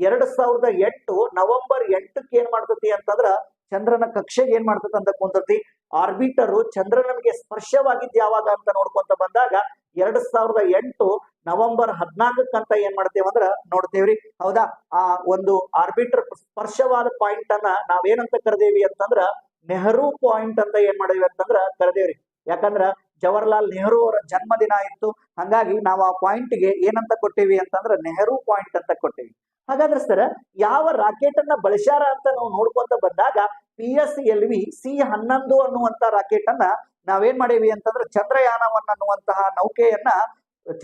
Speaker 1: 2008 ನವೆಂಬರ್ 8ಕ್ಕೆ ಏನ್ ಮಾಡ್ತತಿ ಅಂತಂದ್ರ ಚಂದ್ರನ ಕಕ್ಷೆಗೆ ಏನ್ ಮಾಡ್ತತಿ ಅಂತ ಕುಂತತಿ. ಆರ್ಬಿಟರು ಚಂದ್ರನಿಗೆ ಸ್ಪರ್ಶವಾಗಿದ್ ಯಾವಾಗ ಅಂತ ನೋಡ್ಕೊಂತ ಬಂದಾಗ 2008 ನವೆಂಬರ್ 14ಕ್ಕೆ ಅಂತ ಏನ್ ಮಾಡ್ತೇವೆ ಅಂದ್ರ ನೋಡ್ತೇವ್ರಿ. ಹೌದಾ? ಆ ಒಂದು ಆರ್ಬಿಟರ್ ಸ್ಪರ್ಶವಾದ ಪಾಯಿಂಟ್ ಅನ್ನ ನಾವೇನಂತ ಕರೆದೇವಿ ಅಂತಂದ್ರ ನೆಹರು ಪಾಯಿಂಟ್ ಅಂತ ಏನ್ ಮಾಡಿದ್ವಿ ಅಂತಂದ್ರ ಕರೆದೇವ್ರಿ. ಯಾಕಂದ್ರ ಜವಾಹರ್ಲಾಲ್ ನೆಹರು ಅವರ ಜನ್ಮದಿನ ಇತ್ತು. ಹಾಗಾಗಿ ನಾವು ಆ ಪಾಯಿಂಟ್ಗೆ ಏನಂತ ಕೊಟ್ಟಿವಿ ಅಂತಂದ್ರ ನೆಹರು ಪಾಯಿಂಟ್ ಅಂತ ಕೊಟ್ಟಿವಿ. ಹಾಗಾದ್ರೆ ಸರ್ ಯಾವ ರಾಕೆಟ್ ಅನ್ನ ಬಳಸ್ಯಾರ ಅಂತ ನಾವು ನೋಡ್ಕೊಂತ ಬಂದಾಗ PSLV C-11 ಅನ್ನುವಂತ ರಾಕೆಟ್ ಅನ್ನ ನಾವೇನ್ ಮಾಡೇವಿ ಅಂತಂದ್ರೆ ಚಂದ್ರಯಾನವನ್ನ ಅನ್ನುವಂತಹ ನೌಕೆಯನ್ನ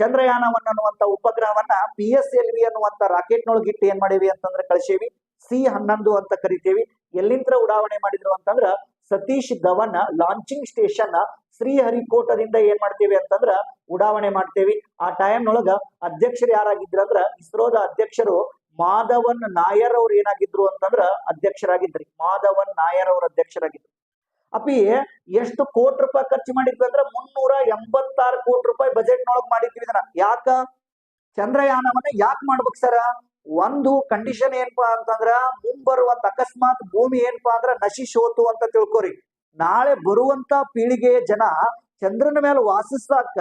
Speaker 1: ಚಂದ್ರಯಾನವನ್ನ ಅನ್ನುವಂತ ಉಪಗ್ರಹವನ್ನ PSLV ಅನ್ನುವಂತ ರಾಕೆಟ್ನೊಳಗೆ ಇಟ್ಟು ಏನ್ ಮಾಡೇವಿ ಅಂತಂದ್ರೆ ಕಳಿಸೇವಿ. C-11 ಅಂತ ಕರಿತೇವಿ. ಎಲ್ಲಿಂದ ಉಡಾವಣೆ ಮಾಡಿದ್ರು ಅಂತಂದ್ರ ಸತೀಶ್ ಧವನ್ ಲಾಂಚಿಂಗ್ ಸ್ಟೇಷನ್ ಶ್ರೀಹರಿಕೋಟದಿಂದ ಏನ್ ಮಾಡ್ತೇವಿ ಅಂತಂದ್ರ ಉಡಾವಣೆ ಮಾಡ್ತೇವಿ. ಆ ಟೈಮ್ ನೊಳಗ ಅಧ್ಯಕ್ಷರು ಯಾರಾಗಿದ್ರಂದ್ರ ಇಸ್ರೋದ ಅಧ್ಯಕ್ಷರು ಮಾಧವನ್ ನಾಯರ್ ಅವ್ರು ಏನಾಗಿದ್ರು ಅಂತಂದ್ರ ಅಧ್ಯಕ್ಷರಾಗಿದ್ರಿ. ಮಾಧವನ್ ನಾಯರ್ ಅವ್ರ ಅಧ್ಯಕ್ಷರಾಗಿದ್ರು. ಅಪಿ ಎಷ್ಟು ಕೋಟಿ ರೂಪಾಯಿ ಖರ್ಚು ಮಾಡಿದ್ವಿ ಅಂದ್ರ 386 ಕೋಟಿ ರೂಪಾಯಿ ಬಜೆಟ್ ನೊಳಗ್ ಮಾಡಿದ್ವಿ ಇದನ್ನ. ಯಾಕ ಚಂದ್ರಯಾನವನ್ನ ಯಾಕೆ ಮಾಡ್ಬೇಕು ಸರ? ಒಂದು ಕಂಡೀಷನ್ ಏನಪ್ಪಾ ಅಂತಂದ್ರ ಮುಂಬರುವಂತ ಅಕಸ್ಮಾತ್ ಭೂಮಿ ಏನಪ್ಪಾ ಅಂದ್ರ ನಶಿಸಿ ಹೋತು ಅಂತ ತಿಳ್ಕೊರಿ. ನಾಳೆ ಬರುವಂತ ಪೀಳಿಗೆಯ ಜನ ಚಂದ್ರನ ಮೇಲೆ ವಾಸಿಸಾಕ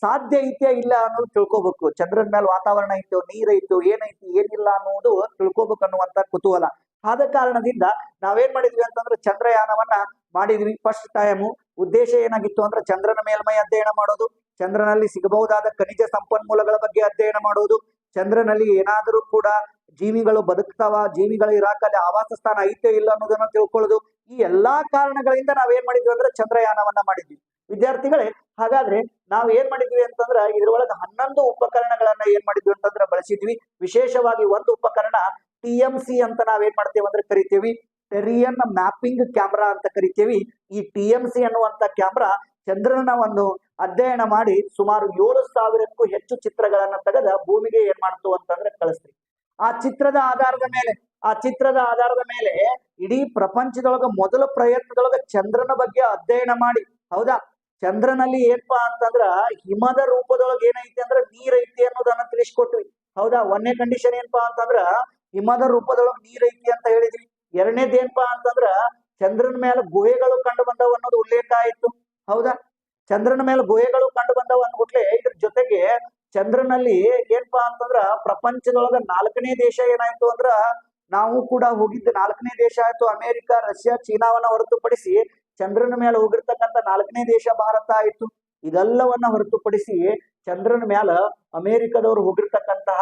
Speaker 1: ಸಾಧ್ಯ ಐತೆ ಇಲ್ಲ ಅನ್ನೋದು ತಿಳ್ಕೊಬೇಕು. ಚಂದ್ರನ ಮೇಲೆ ವಾತಾವರಣ ಐತೋ, ನೀರೈತೋ, ಏನೈತಿ ಏನಿಲ್ಲ ಅನ್ನೋದು ತಿಳ್ಕೊಬೇಕು ಅನ್ನುವಂತ ಕುತೂಹಲ. ಆದ ಕಾರಣದಿಂದ ನಾವೇನ್ ಮಾಡಿದ್ವಿ ಅಂತಂದ್ರೆ ಚಂದ್ರಯಾನವನ್ನ ಮಾಡಿದ್ವಿ. ಫಸ್ಟ್ ಟೈಮು ಉದ್ದೇಶ ಏನಾಗಿತ್ತು ಅಂದ್ರೆ ಚಂದ್ರನ ಮೇಲ್ಮೈ ಅಧ್ಯಯನ ಮಾಡೋದು, ಚಂದ್ರನಲ್ಲಿ ಸಿಗಬಹುದಾದ ಖನಿಜ ಸಂಪನ್ಮೂಲಗಳ ಬಗ್ಗೆ ಅಧ್ಯಯನ ಮಾಡೋದು, ಚಂದ್ರನಲ್ಲಿ ಏನಾದರೂ ಕೂಡ ಜೀವಿಗಳು ಬದುಕ್ತಾವ, ಜೀವಿಗಳು ಇರಾಕಲ್ಲಿ ಆವಾಸ ಸ್ಥಾನ ಐತೆ ಇಲ್ಲ ಅನ್ನೋದನ್ನ ತಿಳ್ಕೊಳ್ಳೋದು. ಈ ಎಲ್ಲಾ ಕಾರಣಗಳಿಂದ ನಾವೇನ್ ಮಾಡಿದ್ವಿ ಅಂದ್ರೆ ಚಂದ್ರಯಾನವನ್ನ ಮಾಡಿದ್ವಿ. ವಿದ್ಯಾರ್ಥಿಗಳೇ, ಹಾಗಾದ್ರೆ ನಾವ್ ಏನ್ ಮಾಡಿದ್ವಿ ಅಂತಂದ್ರ ಇದ್ರೊಳಗ 11 ಉಪಕರಣಗಳನ್ನ ಏನ್ ಮಾಡಿದ್ವಿ ಅಂತಂದ್ರ ಬಳಸಿದ್ವಿ. ವಿಶೇಷವಾಗಿ ಒಂದು ಉಪಕರಣ TMC ಅಂತ ನಾವೇನ್ ಮಾಡ್ತೇವೆ ಅಂದ್ರೆ ಕರಿತೇವಿ, ಟೆರಿಯನ್ ಮ್ಯಾಪಿಂಗ್ ಕ್ಯಾಮ್ರಾ ಅಂತ ಕರಿತೇವಿ. ಈ TMC ಅನ್ನುವಂತ ಕ್ಯಾಮ್ರಾ ಚಂದ್ರನ ಒಂದು ಅಧ್ಯಯನ ಮಾಡಿ ಸುಮಾರು 7,000ಕ್ಕೂ ಹೆಚ್ಚು ಚಿತ್ರಗಳನ್ನ ತೆಗೆದ ಭೂಮಿಗೆ ಏನ್ ಮಾಡ್ತು ಅಂತಂದ್ರೆ ಕಳಿಸ್ತೀವಿ. ಆ ಚಿತ್ರದ ಆಧಾರದ ಮೇಲೆ ಇಡೀ ಪ್ರಪಂಚದೊಳಗ ಮೊದಲ ಪ್ರಯತ್ನದೊಳಗ ಚಂದ್ರನ ಬಗ್ಗೆ ಅಧ್ಯಯನ ಮಾಡಿ, ಹೌದಾ, ಚಂದ್ರನಲ್ಲಿ ಏನಪ್ಪಾ ಅಂತಂದ್ರ ಹಿಮದ ರೂಪದೊಳಗ ಏನೈತಿ ಅಂದ್ರ ನೀರ್ ಐತಿ ಅನ್ನೋದನ್ನ ತಿಳಿಸ್ಕೊಟ್ವಿ. ಹೌದಾ, ಒಂದನೇ ಕಂಡೀಷನ್ ಏನಪ್ಪಾ ಅಂತಂದ್ರ ಹಿಮದ ರೂಪದೊಳಗ ನೀರ್ ಐತಿ ಅಂತ ಹೇಳಿದ್ವಿ. ಎರಡನೇದ್ ಏನಪ್ಪಾ ಅಂತಂದ್ರ ಚಂದ್ರನ ಮೇಲೆ ಗುಹೆಗಳು ಕಂಡು ಬಂದವು ಅನ್ನೋದು ಉಲ್ಲೇಖ ಆಯ್ತು. ಹೌದಾ, ಚಂದ್ರನ ಮೇಲೆ ಗುಹೆಗಳು ಕಂಡು ಬಂದವು ಅಂದ್ಬಿಟ್ಲೆ ಇದ್ರ ಜೊತೆಗೆ ಚಂದ್ರನಲ್ಲಿ ಏನಪ್ಪಾ ಅಂತಂದ್ರ ಪ್ರಪಂಚದೊಳಗ 4ನೇ ದೇಶ ಏನಾಯ್ತು ಅಂದ್ರ ನಾವು ಕೂಡ ಹೋಗಿದ್ದ 4ನೇ ದೇಶ ಆಯ್ತು ಅಮೆರಿಕ, ರಷ್ಯಾ, ಚೀನಾವನ್ನ ಹೊರತುಪಡಿಸಿ ಚಂದ್ರನ ಮೇಲೆ ಹೋಗಿರ್ತಕ್ಕಂಥ 4ನೇ ದೇಶ ಭಾರತ ಆಯ್ತು. ಇದೆಲ್ಲವನ್ನ ಹೊರತುಪಡಿಸಿ ಚಂದ್ರನ ಮ್ಯಾಲ ಅಮೆರಿಕದವರು ಹೋಗಿರ್ತಕ್ಕಂತಹ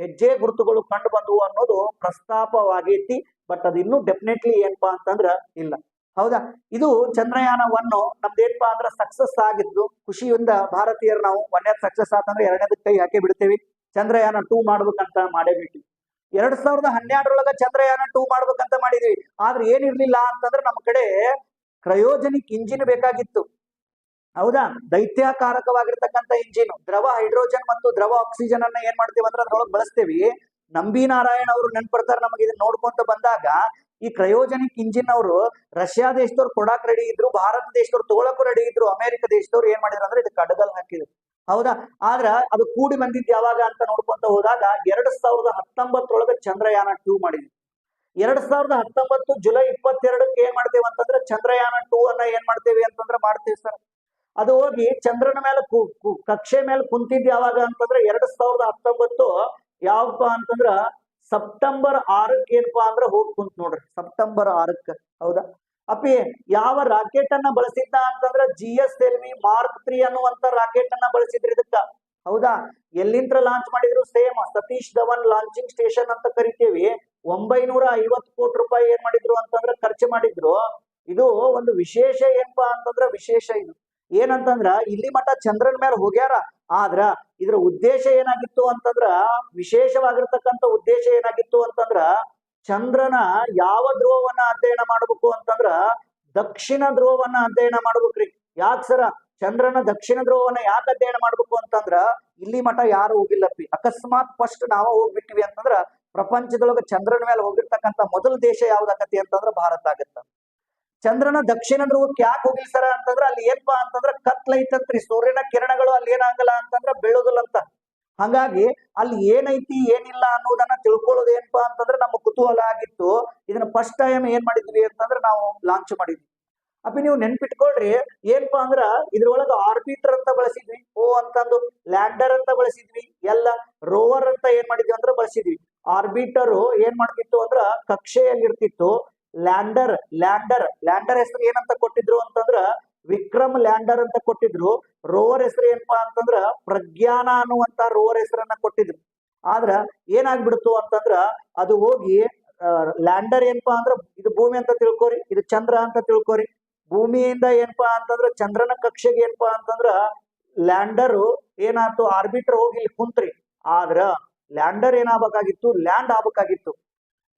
Speaker 1: ಹೆಜ್ಜೆ ಗುರುತುಗಳು ಕಂಡು ಬಂದವು ಅನ್ನೋದು ಪ್ರಸ್ತಾಪವಾಗೈತಿ. ಬಟ್ ಅದು ಇನ್ನೂ ಡೆಫಿನೆಟ್ಲಿ ಏನಪ್ಪಾ ಅಂತಂದ್ರ ಇಲ್ಲ. ಹೌದಾ, ಇದು ಚಂದ್ರಯಾನವನ್ನು ನಮ್ದೇನಪ್ಪಾ ಅಂದ್ರ ಸಕ್ಸಸ್ ಆಗಿದ್ದು ಖುಷಿಯಿಂದ ಭಾರತೀಯರು ನಾವು ಒಂದನೇದ್ ಸಕ್ಸಸ್ ಆತಂದ್ರೆ ಎರಡನೇದಕ್ಕೆ ಕೈ ಹಾಕಿ ಬಿಡ್ತೇವಿ. ಚಂದ್ರಯಾನ 2 ಮಾಡ್ಬೇಕಂತ ಮಾಡೇಬಿಟ್ಟಿ. 2012 ಚಂದ್ರಯಾನ 2 ಮಾಡ್ಬೇಕಂತ ಮಾಡಿದ್ವಿ. ಆದ್ರೆ ಏನಿರ್ಲಿಲ್ಲ ಅಂತಂದ್ರೆ ನಮ್ಮ ಕಡೆ ಕ್ರಯೋಜನಿಕ್ ಇಂಜಿನ್ ಬೇಕಾಗಿತ್ತು. ಹೌದಾ, ದೈತ್ಯಕಾರಕವಾಗಿರ್ತಕ್ಕಂಥ ಇಂಜಿನ್, ದ್ರವ ಹೈಡ್ರೋಜನ್ ಮತ್ತು ದ್ರವ ಆಕ್ಸಿಜನ್ ಅನ್ನ ಏನ್ ಮಾಡ್ತೇವೆ ಅಂದ್ರೆ ಅದ್ರೊಳಗೆ ಬಳಸ್ತೇವಿ. ನಂಬಿ ನಾರಾಯಣ್ ಅವರು ನೆನ್ಪಡ್ತಾರೆ ನಮಗೆ ಇದನ್ನ ನೋಡ್ಕೊಂತ ಬಂದಾಗ. ಈ ಕ್ರಯೋಜನಿಕ್ ಇಂಜಿನ್ ಅವರು ರಷ್ಯಾ ದೇಶದವ್ರು ಕೊಡಾಕ್ ರೆಡಿ ಇದ್ರು, ಭಾರತ ದೇಶದವ್ರು ತಗೊಳಕ್ಕೂ ರೆಡಿ ಇದ್ರು. ಅಮೆರಿಕ ದೇಶದವ್ರು ಏನ್ ಮಾಡಿದ್ರು ಅಂದ್ರೆ ಇದಕ್ಕೆ ಅಡಗಲ್ ಹಾಕಿದ್ರು. ಹೌದಾ, ಆದ್ರ ಅದು ಕೂಡಿ ಬಂದಿದ್ದು ಯಾವಾಗ ಅಂತ ನೋಡ್ಕೊಂತ ಹೋದಾಗ 2019 ಚಂದ್ರಯಾನ 2 ಮಾಡಿದ್ವಿ. 2019 ಜುಲೈ 22ಕ್ಕೆ ಏನ್ ಮಾಡ್ತೇವೆ ಅಂತಂದ್ರೆ ಚಂದ್ರಯಾನ 2 ಅನ್ನ ಏನ್ ಮಾಡ್ತೇವೆ ಅಂತಂದ್ರೆ ಮಾಡ್ತೇವೆ ಸರ್. ಅದು ಹೋಗಿ ಚಂದ್ರನ ಮೇಲೆ ಕಕ್ಷೆ ಮೇಲೆ ಕುಂತಿದ್ ಯಾವಾಗ ಅಂತಂದ್ರೆ 2019 ಯಾವಪ್ಪ ಅಂತಂದ್ರ ಸೆಪ್ಟೆಂಬರ್ 6ಕ್ಕೆ ಏನಪ್ಪಾ ಅಂದ್ರೆ ಹೋಗಿ ಕುಂತ್ ನೋಡ್ರಿ, ಸೆಪ್ಟೆಂಬರ್ 6ಕ್ಕೆ. ಹೌದಾ, ಅಪ್ಪಿ ಯಾವ ರಾಕೆಟ್ ಅನ್ನ ಬಳಸಿದ್ದ ಅಂತಂದ್ರ GSLV Mark 3 ಅನ್ನುವಂತ ರಾಕೆಟ್ ಅನ್ನ ಬಳಸಿದ್ರಿ ಇದಕ್ಕ. ಹೌದಾ, ಎಲ್ಲಿಂದ ಲಾಂಚ್ ಮಾಡಿದ್ರು? Same Satish Dhawan launching station ಅಂತ ಕರಿತೇವಿ. 950 ಕೋಟಿ ರೂಪಾಯಿ ಏನ್ ಮಾಡಿದ್ರು ಅಂತಂದ್ರ ಖರ್ಚು ಮಾಡಿದ್ರು. ಇದು ಒಂದು ವಿಶೇಷ ಏನಪ್ಪಾ ಅಂತಂದ್ರ ವಿಶೇಷ ಇದು ಏನಂತಂದ್ರ ಇಲ್ಲಿ ಮಠ ಚಂದ್ರನ ಮೇಲೆ ಹೋಗ್ಯಾರ. ಆದ್ರ ಇದ್ರ ಉದ್ದೇಶ ಏನಾಗಿತ್ತು ಅಂತಂದ್ರ ವಿಶೇಷವಾಗಿರ್ತಕ್ಕಂಥ ಉದ್ದೇಶ ಏನಾಗಿತ್ತು ಅಂತಂದ್ರ ಚಂದ್ರನ ಯಾವ ಧ್ರುವವನ್ನ ಅಧ್ಯಯನ ಮಾಡ್ಬೇಕು ಅಂತಂದ್ರ ದಕ್ಷಿಣ ಧ್ರುವವನ್ನ ಅಧ್ಯಯನ ಮಾಡ್ಬೇಕ್ರಿ. ಯಾಕೆ ಸರ ಚಂದ್ರನ ದಕ್ಷಿಣ ಧ್ರುವವನ್ನ ಯಾಕೆ ಅಧ್ಯಯನ ಮಾಡ್ಬೇಕು ಅಂತಂದ್ರ ಇಲ್ಲಿ ಮಠ ಯಾರು ಹೋಗಿಲ್ಲಪ್ಪಿ. ಅಕಸ್ಮಾತ್ ಫಸ್ಟ್ ನಾವ ಹೋಗ್ಬಿಟ್ಟಿವಿ ಅಂತಂದ್ರ ಪ್ರಪಂಚದೊಳಗ ಚಂದ್ರನ ಮೇಲೆ ಹೋಗಿರ್ತಕ್ಕಂಥ ಮೊದಲ ದೇಶ ಯಾವ್ದಾಕತಿ ಅಂತಂದ್ರ ಭಾರತ ಆಗತ್ತ. ಚಂದ್ರನ ದಕ್ಷಿಣ ಧ್ರುವಕ್ಕೆ ಯಾಕೆ ಹೋಗಿಲ್ಲ ಸರ ಅಂತಂದ್ರ ಅಲ್ಲಿ ಏನಪ್ಪಾ ಅಂತಂದ್ರ ಕತ್ಲೈತಂತ್ರಿ, ಸೂರ್ಯನ ಕಿರಣಗಳು ಅಲ್ಲಿ ಏನಾಗಲ್ಲ ಅಂತಂದ್ರ ಬೀಳೋದಿಲ್ಲ ಅಂತ. ಹಾಗಾಗಿ ಅಲ್ಲಿ ಏನೈತಿ ಏನಿಲ್ಲ ಅನ್ನೋದನ್ನ ತಿಳ್ಕೊಳ್ಳೋದು ಏನಪ್ಪಾ ಅಂತಂದ್ರೆ ನಮ್ಮ ಕುತೂಹಲ ಆಗಿತ್ತು. ಇದನ್ನ ಫಸ್ಟ್ ಟೈಮ್ ಏನ್ ಮಾಡಿದ್ವಿ ಅಂತಂದ್ರೆ ನಾವು ಲಾಂಚ್ ಮಾಡಿದ್ವಿ. ಅಪ್ಪಿ ನೀವು ನೆನ್ಪಿಟ್ಕೊಳ್ರಿ, ಏನಪ್ಪಾ ಅಂದ್ರ ಇದ್ರೊಳಗ ಆರ್ಬಿಟರ್ ಅಂತ ಬಳಸಿದ್ವಿ, ಅಂತಂದು ಲ್ಯಾಂಡರ್ ಅಂತ ಬಳಸಿದ್ವಿ, ಎಲ್ಲ ರೋವರ್ ಅಂತ ಏನ್ ಮಾಡಿದ್ವಿ ಅಂದ್ರ ಬಳಸಿದ್ವಿ. ಆರ್ಬಿಟರ್ ಏನ್ ಮಾಡ್ತಿತ್ತು ಅಂದ್ರ ಕಕ್ಷೆಯಲ್ಲಿ ಇರ್ತಿತ್ತು. ಲ್ಯಾಂಡರ್ ಹೆಸರು ಏನಂತ ಕೊಟ್ಟಿದ್ರು ಅಂತಂದ್ರ ವಿಕ್ರಮ್ ಲ್ಯಾಂಡರ್ ಅಂತ ಕೊಟ್ಟಿದ್ರು. ರೋವರ್ ಹೆಸರು ಏನಪ್ಪಾ ಅಂತಂದ್ರ ಪ್ರಜ್ಞಾನ ಅನ್ನುವಂತ ರೋವರ್ ಹೆಸರನ್ನ ಕೊಟ್ಟಿದ್ರು. ಆದ್ರ ಏನಾಗ್ಬಿಡ್ತು ಅಂತಂದ್ರ ಅದು ಹೋಗಿ ಲ್ಯಾಂಡರ್ ಏನಪ್ಪಾ ಅಂದ್ರ ಇದು ಭೂಮಿ ಅಂತ ತಿಳ್ಕೊರಿ, ಇದು ಚಂದ್ರ ಅಂತ ತಿಳ್ಕೊರಿ. ಭೂಮಿಯಿಂದ ಏನಪ್ಪಾ ಅಂತಂದ್ರ ಚಂದ್ರನ ಕಕ್ಷೆಗೆ ಏನಪ್ಪಾ ಅಂತಂದ್ರ ಲ್ಯಾಂಡರ್ ಏನಾಯ್ತು, ಆರ್ಬಿಟರ್ ಹೋಗಿ ಇಲ್ಲಿ ಕುಂತ್ರಿ. ಆದ್ರ ಲ್ಯಾಂಡರ್ ಏನಾಗಬೇಕಾಗಿತ್ತು, ಲ್ಯಾಂಡ್ ಆಗ್ಬೇಕಾಗಿತ್ತು.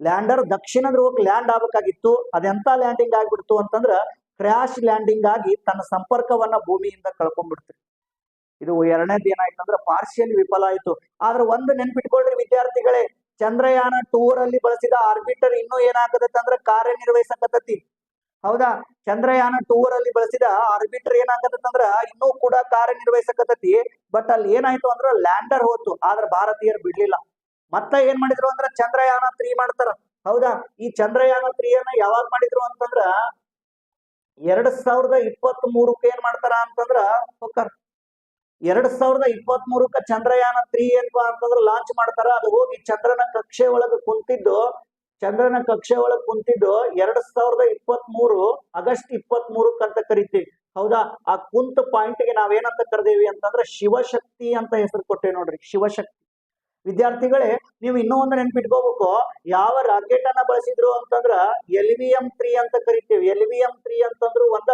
Speaker 1: ಲ್ಯಾಂಡರ್ ದಕ್ಷಿಣ ಧ್ರುವಕ್ಕೆ ಲ್ಯಾಂಡ್ ಆಗ್ಬೇಕಾಗಿತ್ತು. ಅದೆಂತ ಲ್ಯಾಂಡಿಂಗ್ ಆಗ್ಬಿಡ್ತು ಅಂತಂದ್ರ ಕ್ರ್ಯಾಶ್ ಲ್ಯಾಂಡಿಂಗ್ ಆಗಿ ತನ್ನ ಸಂಪರ್ಕವನ್ನ ಭೂಮಿಯಿಂದ ಕಳ್ಕೊಂಡ್ಬಿಡ್ತು. ಇದು ಎರಡನೇದು ಏನಾಯ್ತಂದ್ರ ಪಾರ್ಷಿಯಲಿ ವಿಫಲ ಆಯ್ತು. ಆದ್ರೆ ಒಂದು ನೆನ್ಪಿಟ್ಕೊಳ್ರಿ ವಿದ್ಯಾರ್ಥಿಗಳೇ, ಚಂದ್ರಯಾನ 2 ರಲ್ಲಿ ಬಳಸಿದ ಆರ್ಬಿಟರ್ ಇನ್ನೂ ಏನಾಗತೈತಿ ಅಂದ್ರ ಕಾರ್ಯನಿರ್ವಹಿಸಕತ್ತತಿ. ಹೌದಾ, ಚಂದ್ರಯಾನ 2 ರಲ್ಲಿ ಬಳಸಿದ ಆರ್ಬಿಟರ್ ಏನಾಗತೈತಿ ಅಂದ್ರ ಇನ್ನೂ ಕೂಡ ಕಾರ್ಯನಿರ್ವಹಿಸಕತ್ತತಿ. ಬಟ್ ಅಲ್ಲಿ ಏನಾಯ್ತು ಅಂದ್ರ ಲ್ಯಾಂಡರ್ ಹೋತು, ಆದ್ರ ಭಾರತೀಯರು ಬಿಡ್ಲಿಲ್ಲ. ಮತ್ತೆ ಏನ್ ಮಾಡಿದ್ರು ಅಂದ್ರ ಚಂದ್ರಯಾನ 3 ಮಾಡ್ತಾರ. ಹೌದಾ, ಈ ಚಂದ್ರಯಾನ 3 ಅನ್ನ ಯಾವಾಗ ಮಾಡಿದ್ರು ಅಂತಂದ್ರ 2023 ಏನ್ ಮಾಡ್ತಾರ ಅಂತಂದ್ರ 2023 ಚಂದ್ರಯಾನ 3 ಏನಪ್ಪಾ ಅಂತಂದ್ರ ಲಾಂಚ್ ಮಾಡ್ತಾರ. ಅದು ಹೋಗಿ ಚಂದ್ರನ ಕಕ್ಷೆ ಒಳಗ ಕುಂತಿದ್ದು 2023 ಆಗಸ್ಟ್ 23 ಅಂತ ಕರಿತೀವಿ. ಹೌದಾ, ಆ ಕುಂತ ಪಾಯಿಂಟ್ ಗೆ ನಾವೇನಂತ ಕರೆದೇವಿ ಅಂತಂದ್ರ ಶಿವಶಕ್ತಿ ಅಂತ ಹೆಸರು ಕೊಟ್ಟೇವಿ ನೋಡ್ರಿ, ಶಿವಶಕ್ತಿ. ವಿದ್ಯಾರ್ಥಿಗಳೇ, ನೀವು ಇನ್ನೂ ಒಂದು ನೆನ್ಪಿಟ್ಕೋಬೇಕು, ಯಾವ ರಾಕೆಟ್ ಅನ್ನ ಬಳಸಿದ್ರು ಅಂತಂದ್ರ LVM-3 ಅಂತ ಕರಿತೀವಿ. LVM-3 ಅಂತಂದ್ರು ಒಂದ,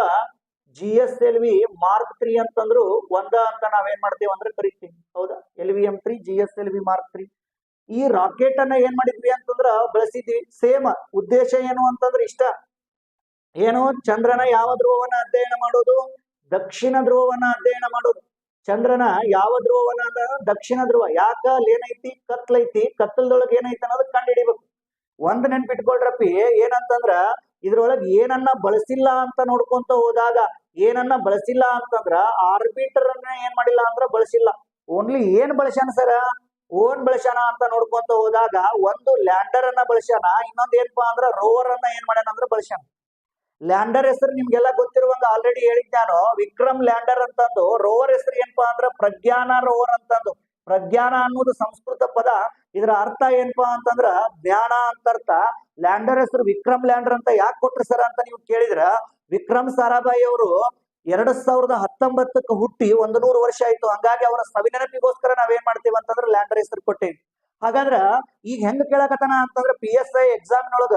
Speaker 1: GSLV ಮಾರ್ಕ್ 3 ಅಂತಂದ್ರು ಒಂದ ಅಂತ ನಾವೇನ್ ಮಾಡ್ತೇವೆ ಅಂದ್ರೆ ಕರಿತೀವಿ. ಹೌದಾ, LVM-3 GSLV ಮಾರ್ಕ್ 3 ಈ ರಾಕೆಟ್ ಅನ್ನ ಏನ್ ಮಾಡಿದ್ವಿ ಅಂತಂದ್ರ ಬಳಸಿದ್ವಿ. ಸೇಮ್ ಉದ್ದೇಶ ಏನು ಅಂತಂದ್ರೆ ಇಷ್ಟ, ಏನು, ಚಂದ್ರನ ಯಾವ ಧ್ರುವವನ್ನ ಅಧ್ಯಯನ ಮಾಡೋದು, ದಕ್ಷಿಣ ಧ್ರುವವನ್ನ ಅಧ್ಯಯನ ಮಾಡೋದು. ಚಂದ್ರನ ಯಾವ ಧ್ರುವವನ್ನ ಅಂದ ದಕ್ಷಿಣ ಧ್ರುವ. ಯಾಕ ಅಲ್ಲಿ ಏನೈತಿ, ಕತ್ಲೈತಿ, ಕತ್ತಲದೊಳಗೆ ಏನೈತಿ ಅನ್ನೋದು ಕಂಡು ಹಿಡಿಬೇಕು. ಒಂದ್ ನೆನ್ಪಿಟ್ಕೊಳ್ರಪ್ಪಿ, ಏನಂತಂದ್ರ ಇದ್ರೊಳಗೆ ಏನನ್ನ ಬಳಸಿಲ್ಲ ಅಂತ ನೋಡ್ಕೊಂತ ಹೋದಾಗ, ಏನನ್ನ ಬಳಸಿಲ್ಲ ಅಂತಂದ್ರ ಆರ್ಬಿಟರ್ ಅನ್ನ ಏನ್ ಮಾಡಿಲ್ಲ ಅಂದ್ರ ಬಳಸಿಲ್ಲ. ಓನ್ಲಿ ಏನ್ ಬಳಸ್ಯಾನ ಸರ, ಓನ್ ಬಳಸ್ಯಾನ ಅಂತ ನೋಡ್ಕೊಂತ ಹೋದಾಗ ಒಂದು ಲ್ಯಾಂಡರ್ ಅನ್ನ ಬಳಸ್ಯಾನ, ಇನ್ನೊಂದ್ ಏನಪ್ಪಾ ಅಂದ್ರ ರೋವರ್ ಅನ್ನ ಏನ್ ಮಾಡ್ಯಾನ ಅಂದ್ರ ಬಳಸ್ಯಾನ. ಲ್ಯಾಂಡರ್ ಹೆಸರು ನಿಮ್ಗೆಲ್ಲ ಗೊತ್ತಿರುವಂಗ ಆಲ್ರೆಡಿ ಹೇಳಿದ್ ನಾನು, ವಿಕ್ರಮ್ ಲ್ಯಾಂಡರ್ ಅಂತಂದು. ರೋವರ್ ಹೆಸರು ಏನಪ್ಪಾ ಅಂದ್ರ ಪ್ರಜ್ಞಾನ ರೋವರ್ ಅಂತಂದು. ಪ್ರಜ್ಞಾನ ಅನ್ನೋದು ಸಂಸ್ಕೃತ ಪದ, ಇದರ ಅರ್ಥ ಏನಪ್ಪಾ ಅಂತಂದ್ರ ಜ್ಞಾನ ಅಂತ ಅರ್ಥ. ಲ್ಯಾಂಡರ್ ಹೆಸರು ವಿಕ್ರಮ್ ಲ್ಯಾಂಡರ್ ಅಂತ ಯಾಕೆ ಕೊಟ್ರು ಸರ್ ಅಂತ ನೀವು ಕೇಳಿದ್ರ, ವಿಕ್ರಮ್ ಸಾರಾಭಾಯಿ ಅವರು 2019 ಹುಟ್ಟಿ 100 ವರ್ಷ ಆಯ್ತು. ಹಂಗಾಗಿ ಅವರ ಸವಿನೆನಪಿಗೋಸ್ಕರ ನಾವೇನ್ ಮಾಡ್ತೀವಿ ಅಂತಂದ್ರೆ ಲ್ಯಾಂಡರ್ ಹೆಸರು ಕೊಟ್ಟೇವಿ. ಹಾಗಾದ್ರ ಈಗ ಹೆಂಗ್ ಕೇಳಕತ್ತಾನ ಅಂತಂದ್ರೆ PSI ಎಕ್ಸಾಮ್ ನೊಳಗ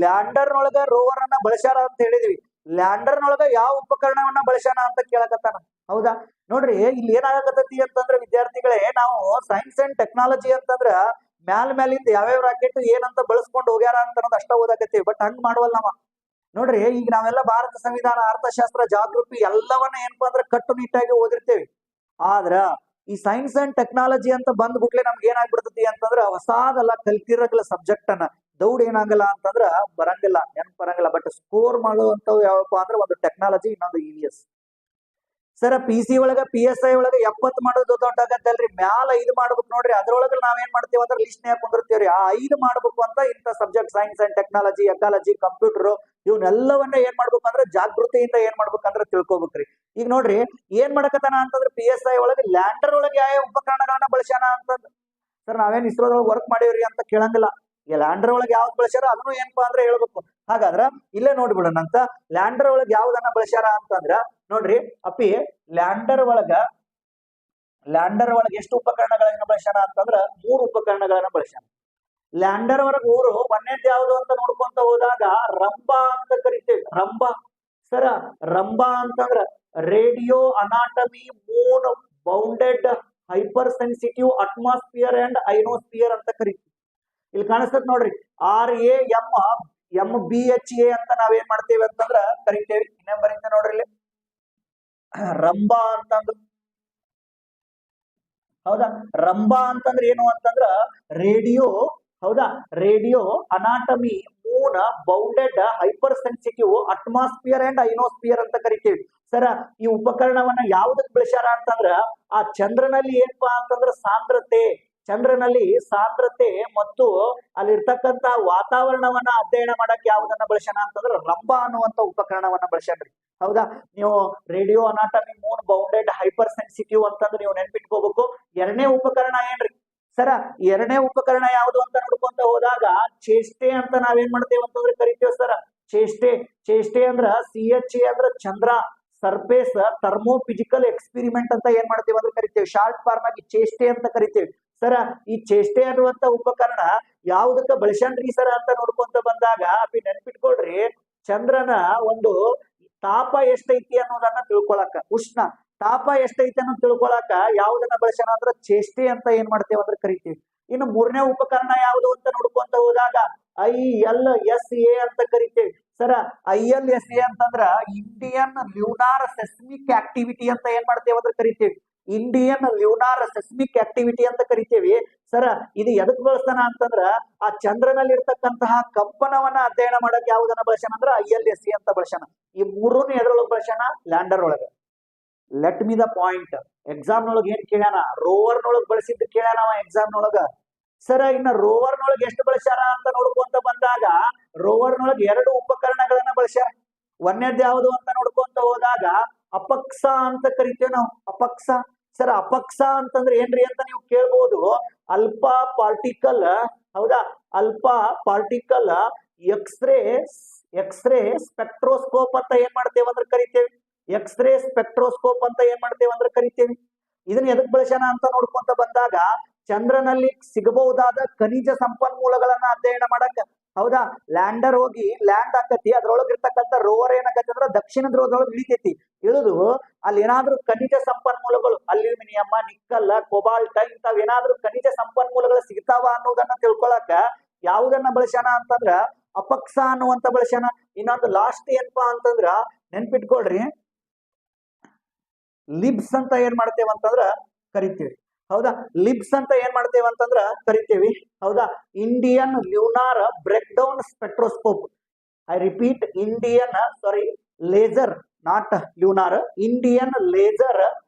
Speaker 1: ಲ್ಯಾಂಡರ್ ನೊಳಗ ರೋವರ್ ಅನ್ನ ಬಳಸ್ಯಾರ ಅಂತ ಹೇಳಿದ್ವಿ, ಲ್ಯಾಂಡರ್ ನೊಳಗ ಯಾವ ಉಪಕರಣವನ್ನ ಬಳಸ್ಯಾನ ಅಂತ ಕೇಳಕತ್ತಾನ. ಹೌದಾ, ನೋಡ್ರಿ ಇಲ್ಲಿ ಏನಾಗಕತ್ತತಿ ಅಂತಂದ್ರೆ ವಿದ್ಯಾರ್ಥಿಗಳೇ, ನಾವು ಸೈನ್ಸ್ ಅಂಡ್ ಟೆಕ್ನಾಲಜಿ ಅಂತಂದ್ರ ಮ್ಯಾಲಿಂದ ಯಾವ್ಯಾವ ರಾಕೆಟ್ ಏನಂತ ಬಳಸ್ಕೊಂಡು ಹೋಗ್ಯಾರ ಅಂತ ಅನ್ನೋದು ಅಷ್ಟ ಓದಾಕತ್ತೀವಿ. ಬಟ್ ಹಂಗ್ ಮಾಡುವಲ್ಲ ನಾವ. ನೋಡ್ರಿ, ಈಗ ನಾವೆಲ್ಲ ಭಾರತ ಸಂವಿಧಾನ, ಅರ್ಥಶಾಸ್ತ್ರ, ಜಾಗೃತಿ ಎಲ್ಲವನ್ನ ಏನಪ್ಪಾ ಅಂದ್ರೆ ಕಟ್ಟುನಿಟ್ಟಾಗಿ ಓದಿರ್ತೇವಿ. ಆದ್ರ ಈ ಸೈನ್ಸ್ ಅಂಡ್ ಟೆಕ್ನಾಲಜಿ ಅಂತ ಬಂದ್ಬಿಟ್ಲೆ ನಮ್ಗೆ ಏನಾಗ್ಬಿಡ್ತತಿ ಅಂತಂದ್ರ ಹೊಸಾದಲ್ಲ ಕಲ್ತಿರಗಲ್ಲ ಸಬ್ಜೆಕ್ಟ್ ಅನ್ನ ದೌಡ್ ಏನಾಗಲ್ಲ ಅಂತಂದ್ರ ಬರಂಗಿಲ್ಲ, ನೆನ್ಪ್ ಬರಂಗಿಲ್ಲ. ಬಟ್ ಸ್ಕೋರ್ ಮಾಡುವಂತವ್ ಯಾವಪ್ಪ ಅಂದ್ರೆ ಒಂದು ಟೆಕ್ನಾಲಜಿ, ಇನ್ನೊಂದು EVS. ಸರ PC ಒಳಗ PSI ಒಳಗ 70 ಮಾಡೋದು ದೊಡ್ಡಾಗತ್ತಲ್ರಿ, ಮ್ಯಾಲ 5 ಮಾಡ್ಬೇಕು ನೋಡ್ರಿ. ಅದ್ರೊಳಗ ನಾವೇನ್ ಮಾಡ್ತೇವೆ ಅಂದ್ರೆ ಲಿಸ್ಟ್ ನ್ಯಾಗ ಕುಂದಿರ್ತೀವ್ರಿ. ಆ 5 ಮಾಡ್ಬೇಕು ಅಂತ ಇಂಥ subject science and technology, ecology, computer ಇವನ್ನೆಲ್ಲವನ್ನ ಏನ್ ಮಾಡ್ಬೇಕು ಅಂದ್ರೆ ಜಾಗೃತಿಯಿಂದ ಏನ್ ಮಾಡ್ಬೇಕಂದ್ರೆ ತಿಳ್ಕೊಬೇಕ್ರಿ. ಈಗ ನೋಡ್ರಿ ಏನ್ ಮಾಡಕತ್ತಾನ ಅಂತಂದ್ರೆ PSI ಒಳಗ ಲ್ಯಾಂಡರ್ ಒಳಗೆ ಯಾವ ಉಪಕರಣಗಳನ್ನ ಬಳಸ್ಯಾನ ಅಂತಂದ್. ಸರ್ ನಾವೇನ್ ಇಸ್ರೋದೊಳಗೆ ವರ್ಕ್ ಮಾಡೇವ್ರಿ ಅಂತ ಕೇಳಂಗಿಲ್ಲ. ಈ ಲ್ಯಾಂಡರ್ ಒಳಗೆ ಯಾವ್ದು ಬಳಸ್ಯಾರ ಅದನ್ನು ಏನಪ್ಪಾ ಅಂದ್ರೆ ಹೇಳ್ಬೇಕು. ಹಾಗಾದ್ರ ಇಲ್ಲೇ ನೋಡ್ಬಿಡೋಣ ಅಂತ, ಲ್ಯಾಂಡರ್ ಒಳಗೆ ಯಾವ್ದನ್ನ ಬಳಸ್ಯಾರ ಅಂತಂದ್ರ ನೋಡ್ರಿ ಅಪ್ಪಿ, ಲ್ಯಾಂಡರ್ ಒಳಗ ಎಷ್ಟು ಉಪಕರಣಗಳನ್ನ ಬಳಸ್ಯಾನ ಅಂತಂದ್ರ 3 ಉಪಕರಣಗಳನ್ನ ಬಳಸ್ಯಾನ. ಲ್ಯಾಂಡರ್ ಒಳಗ ಒಂದೇದ್ ಯಾವ್ದು ಅಂತ ನೋಡ್ಕೊಂತ ಹೋದಾಗ ರಂಬಾ ಅಂತ ಕರಿತೇವೆ. ರಂಬಾ ಸರ, ರಂಬಾ ಅಂತಂದ್ರ radio anatomy moon bounded hyper sensitive atmosphere and ionosphere ಅಂತ ಕರಿತೀವಿ. ಇಲ್ಲಿ ಕಾಣಿಸ್ತದ ನೋಡ್ರಿ, RAMBHA ಅಂತ ನಾವೇನ್ ಮಾಡ್ತೇವೆ ಅಂತಂದ್ರ ಕರಿತೇವೆ. ಇನ್ನೇ ಬರೀತ ನೋಡ್ರಿ ಇಲ್ಲಿ ರಂಬಾ ಅಂತಂದ್ರು. ಹೌದಾ, ರಂಬಾ ಅಂತಂದ್ರೆ ಏನು ಅಂತಂದ್ರ ರೇಡಿಯೋ, ಹೌದಾ, radio anatomy moon bounded hyper sensitive atmosphere and ionosphere ಅಂತ ಕರಿತೀವಿ. ಸರ, ಈ ಉಪಕರಣವನ್ನ ಯಾವ್ದಕ್ ಬಳಸ್ಯಾರ ಅಂತಂದ್ರ ಆ ಚಂದ್ರನಲ್ಲಿ ಏನಪ್ಪಾ ಅಂತಂದ್ರ ಚಂದ್ರನಲ್ಲಿ ಸಾಂದ್ರತೆ ಮತ್ತು ಅಲ್ಲಿರ್ತಕ್ಕಂತ ವಾತಾವರಣವನ್ನ ಅಧ್ಯಯನ ಮಾಡಕ್ ಯಾವ್ದನ್ನ ಬಳಸ್ಯಾನ ಅಂತಂದ್ರ ರಂಬಾ ಅನ್ನುವಂತ ಉಪಕರಣವನ್ನ ಬಳಸ್ಯಾನ್ರಿ. ಹೌದಾ, ನೀವು radio anatomy moon bounded hyper sensitive ಅಂತಂದ್ರೆ ನೀವು ನೆನ್ಪಿಟ್ಕೋಬೇಕು. ಎರಡನೇ ಉಪಕರಣ ಏನ್ರಿ ಸರ, ಎರಡನೇ ಉಪಕರಣ ಯಾವುದು ಅಂತ ನೋಡ್ಕೊಂತ ಹೋದಾಗ ಚೇಷ್ಟೆ ಅಂತ ನಾವೇನ್ ಮಾಡ್ತೇವೆ ಅಂತಂದ್ರೆ ಕರಿತೇವೆ ಸರ. ಚೇಷ್ಟೆ ಅಂದ್ರ CHA ಅಂದ್ರ ಚಂದ್ರ, ಸರ್ಫೇಸ್ ಥರ್ಮೋಫಿಸಿಕಲ್ ಎಕ್ಸ್ಪಿರಿಮೆಂಟ್ ಅಂತ ಏನ್ ಮಾಡ್ತೀವಿ ಅಂದ್ರೆ ಕರಿತೇವೆ. ಶಾರ್ಟ್ ಫಾರ್ಮ್ ಆಗಿ ಚೇಷ್ಟೆ ಅಂತ ಕರಿತೇವೆ. ಸರ ಈ ಚೇಷ್ಟೆ ಅನ್ನುವಂತ ಉಪಕರಣ ಯಾವುದಕ್ಕ ಬಳಸ್ಯಾನ್ರಿ ಸರ ಅಂತ ನೋಡ್ಕೊಂತ ಬಂದಾಗ ಅಪ್ಪಿ ನೆನ್ಪಿಟ್ಕೊಳ್ರಿ, ಚಂದ್ರನ ಒಂದು ತಾಪ ಎಷ್ಟೈತಿ ಅನ್ನೋದನ್ನ ತಿಳ್ಕೊಳಕ, ಉಷ್ಣ ತಾಪ ಎಷ್ಟೈತಿ ಅನ್ನೋದು ತಿಳ್ಕೊಳಕ ಯಾವ್ದನ್ನ ಬಳಸ್ಯಾನ ಅಂದ್ರ ಚೇಷ್ಟೆ ಅಂತ ಏನ್ ಮಾಡ್ತೇವೆ ಅಂದ್ರೆ ಕರಿತೀವಿ. ಇನ್ನು ಮೂರನೇ ಉಪಕರಣ ಯಾವುದು ಅಂತ ನೋಡ್ಕೊಂತ ಹೋದಾಗ ILSA ಅಂತ ಕರಿತೇವೆ. ಸರ ILSA ಅಂತಂದ್ರ ಇಂಡಿಯನ್ ಲ್ಯೂನಾರ್ ಸೆಸ್ಮಿಕ್ ಆಕ್ಟಿವಿಟಿ ಅಂತ ಏನ್ ಮಾಡ್ತೇವೆ ಅಂದ್ರೆ ಕರಿತೇವೆ. ಇಂಡಿಯನ್ ಲ್ಯೂನಾರ್ ಸೆಸ್ಮಿಕ್ ಆಕ್ಟಿವಿಟಿ ಅಂತ ಕರಿತೇವಿ. ಸರ ಇದು ಎದಕ್ ಬಳಸ್ತಾನ ಅಂತಂದ್ರ ಆ ಚಂದ್ರನಲ್ಲಿ ಇರ್ತಕ್ಕಂತಹ ಕಂಪನವನ್ನ ಅಧ್ಯಯನ ಮಾಡಕ್ ಯಾವುದನ್ನ ಬಳಸ್ಯಾನ ಅಂದ್ರ ILSA ಅಂತ ಬಳಸ್ಯಾನ. ಈ ಮೂರನ್ನು ಎದ್ರೊಳಗೆ ಬಳಸ್ಯಾನ? ಲ್ಯಾಂಡರ್ ಒಳಗ. Let me the point. Exam ನೊಳಗ ಏನ್ ಕೇಳ್ಯಾನ? ರೋವರ್ ನೊಳಗ್ ಬಳಸಿದ್ದು ಕೇಳ್ಯಾನ ಅವ ಎಕ್ಸಾಮ್ ನೊಳಗ. ಸರ ಇನ್ನ ರೋವರ್ ನೊಳಗ್ ಎಷ್ಟು ಬಳಸ್ಯಾರ ಅಂತ ನೋಡ್ಕೊಂತ ಬಂದಾಗ ರೋವರ್ ನೊಳಗ್ 2 ಉಪಕರಣಗಳನ್ನ ಬಳಸ್ಯಾರ. ಒಂದೇದ್ ಯಾವುದು ಅಂತ ನೋಡ್ಕೊಂತ ಹೋದಾಗ ಅಪಕ್ಸ ಅಂತ ಕರಿತೇವೆ ನಾವು. ಅಪಕ್ಸ. ಸರ್ ಅಪಕ್ಸ ಅಂತಂದ್ರೆ ಏನ್ರಿ ಅಂತ ನೀವು ಕೇಳ್ಬೋದು. ಅಲ್ಫಾ ಪಾರ್ಟಿಕಲ್, ಹೌದಾ, ಅಲ್ಫಾ ಪಾರ್ಟಿಕಲ್ ಎಕ್ಸ್ರೇ ಸ್ಪೆಕ್ಟ್ರೋಸ್ಕೋಪ್ ಅಂತ ಏನ್ ಮಾಡ್ತೇವೆ ಅಂದ್ರೆ ಕರಿತೇವೆ. ಎಕ್ಸ್ರೇ ಸ್ಪೆಕ್ಟ್ರೋಸ್ಕೋಪ್ ಅಂತ ಏನ್ ಮಾಡ್ತೇವೆ ಅಂದ್ರೆ ಕರಿತೇವೆ. ಇದನ್ನ ಎದಕ್ ಬಳಸ್ಯಾನ ಅಂತ ನೋಡ್ಕೊಂತ ಬಂದಾಗ ಚಂದ್ರನಲ್ಲಿ ಸಿಗಬಹುದಾದ ಖನಿಜ ಸಂಪನ್ಮೂಲಗಳನ್ನ ಅಧ್ಯಯನ ಮಾಡಕ್, ಹೌದಾ, ಲ್ಯಾಂಡರ್ ಹೋಗಿ ಲ್ಯಾಂಡ್ ಆಕತಿ, ಅದ್ರೊಳಗೆ ಇರ್ತಕ್ಕಂಥ ರೋವರ್ ಏನಾಗತ್ತೆ ಅಂದ್ರೆ ದಕ್ಷಿಣ ಧ್ರುವದೊಳಗೆ ಇಳಿತೈತಿ. ಇಳಿದು ಅಲ್ಲಿ ಏನಾದ್ರೂ ಖನಿಜ ಸಂಪನ್ಮೂಲಗಳು ಅಲ್ಯೂಮಿನಿಯಂ, ನಿಕ್ಕಲ್, ಕೊಬಾಲ್ಟ್ ಇಂಥವ್ ಏನಾದ್ರೂ ಖನಿಜ ಸಂಪನ್ಮೂಲಗಳು ಸಿಗ್ತಾವ ಅನ್ನೋದನ್ನ ತಿಳ್ಕೊಳಕ ಯಾವುದನ್ನ ಬಳಸ್ಯಾನ ಅಂತಂದ್ರ ಅಪಕ್ಸ ಅನ್ನುವಂತ ಬಳಸ್ಯಾನ. ಇನ್ನೊಂದು ಲಾಸ್ಟ್ ಏನಪ್ಪಾ ಅಂತಂದ್ರ ನೆನ್ಪಿಟ್ಕೊಳ್ರಿ, ಲಿಬ್ಸ್ ಅಂತ ಏನ್ ಮಾಡ್ತೇವೆ ಅಂತಂದ್ರ ಕರಿತೀವಿ. ಹೌದಾ, ಲಿಬ್ಸ್ ಅಂತ ಏನ್ ಮಾಡ್ತೇವೆ ಅಂತಂದ್ರ ಕರಿತೇವಿ. ಹೌದಾ, Indian lunar breakdown spectroscope. I repeat, laser, not lunar, Indian laser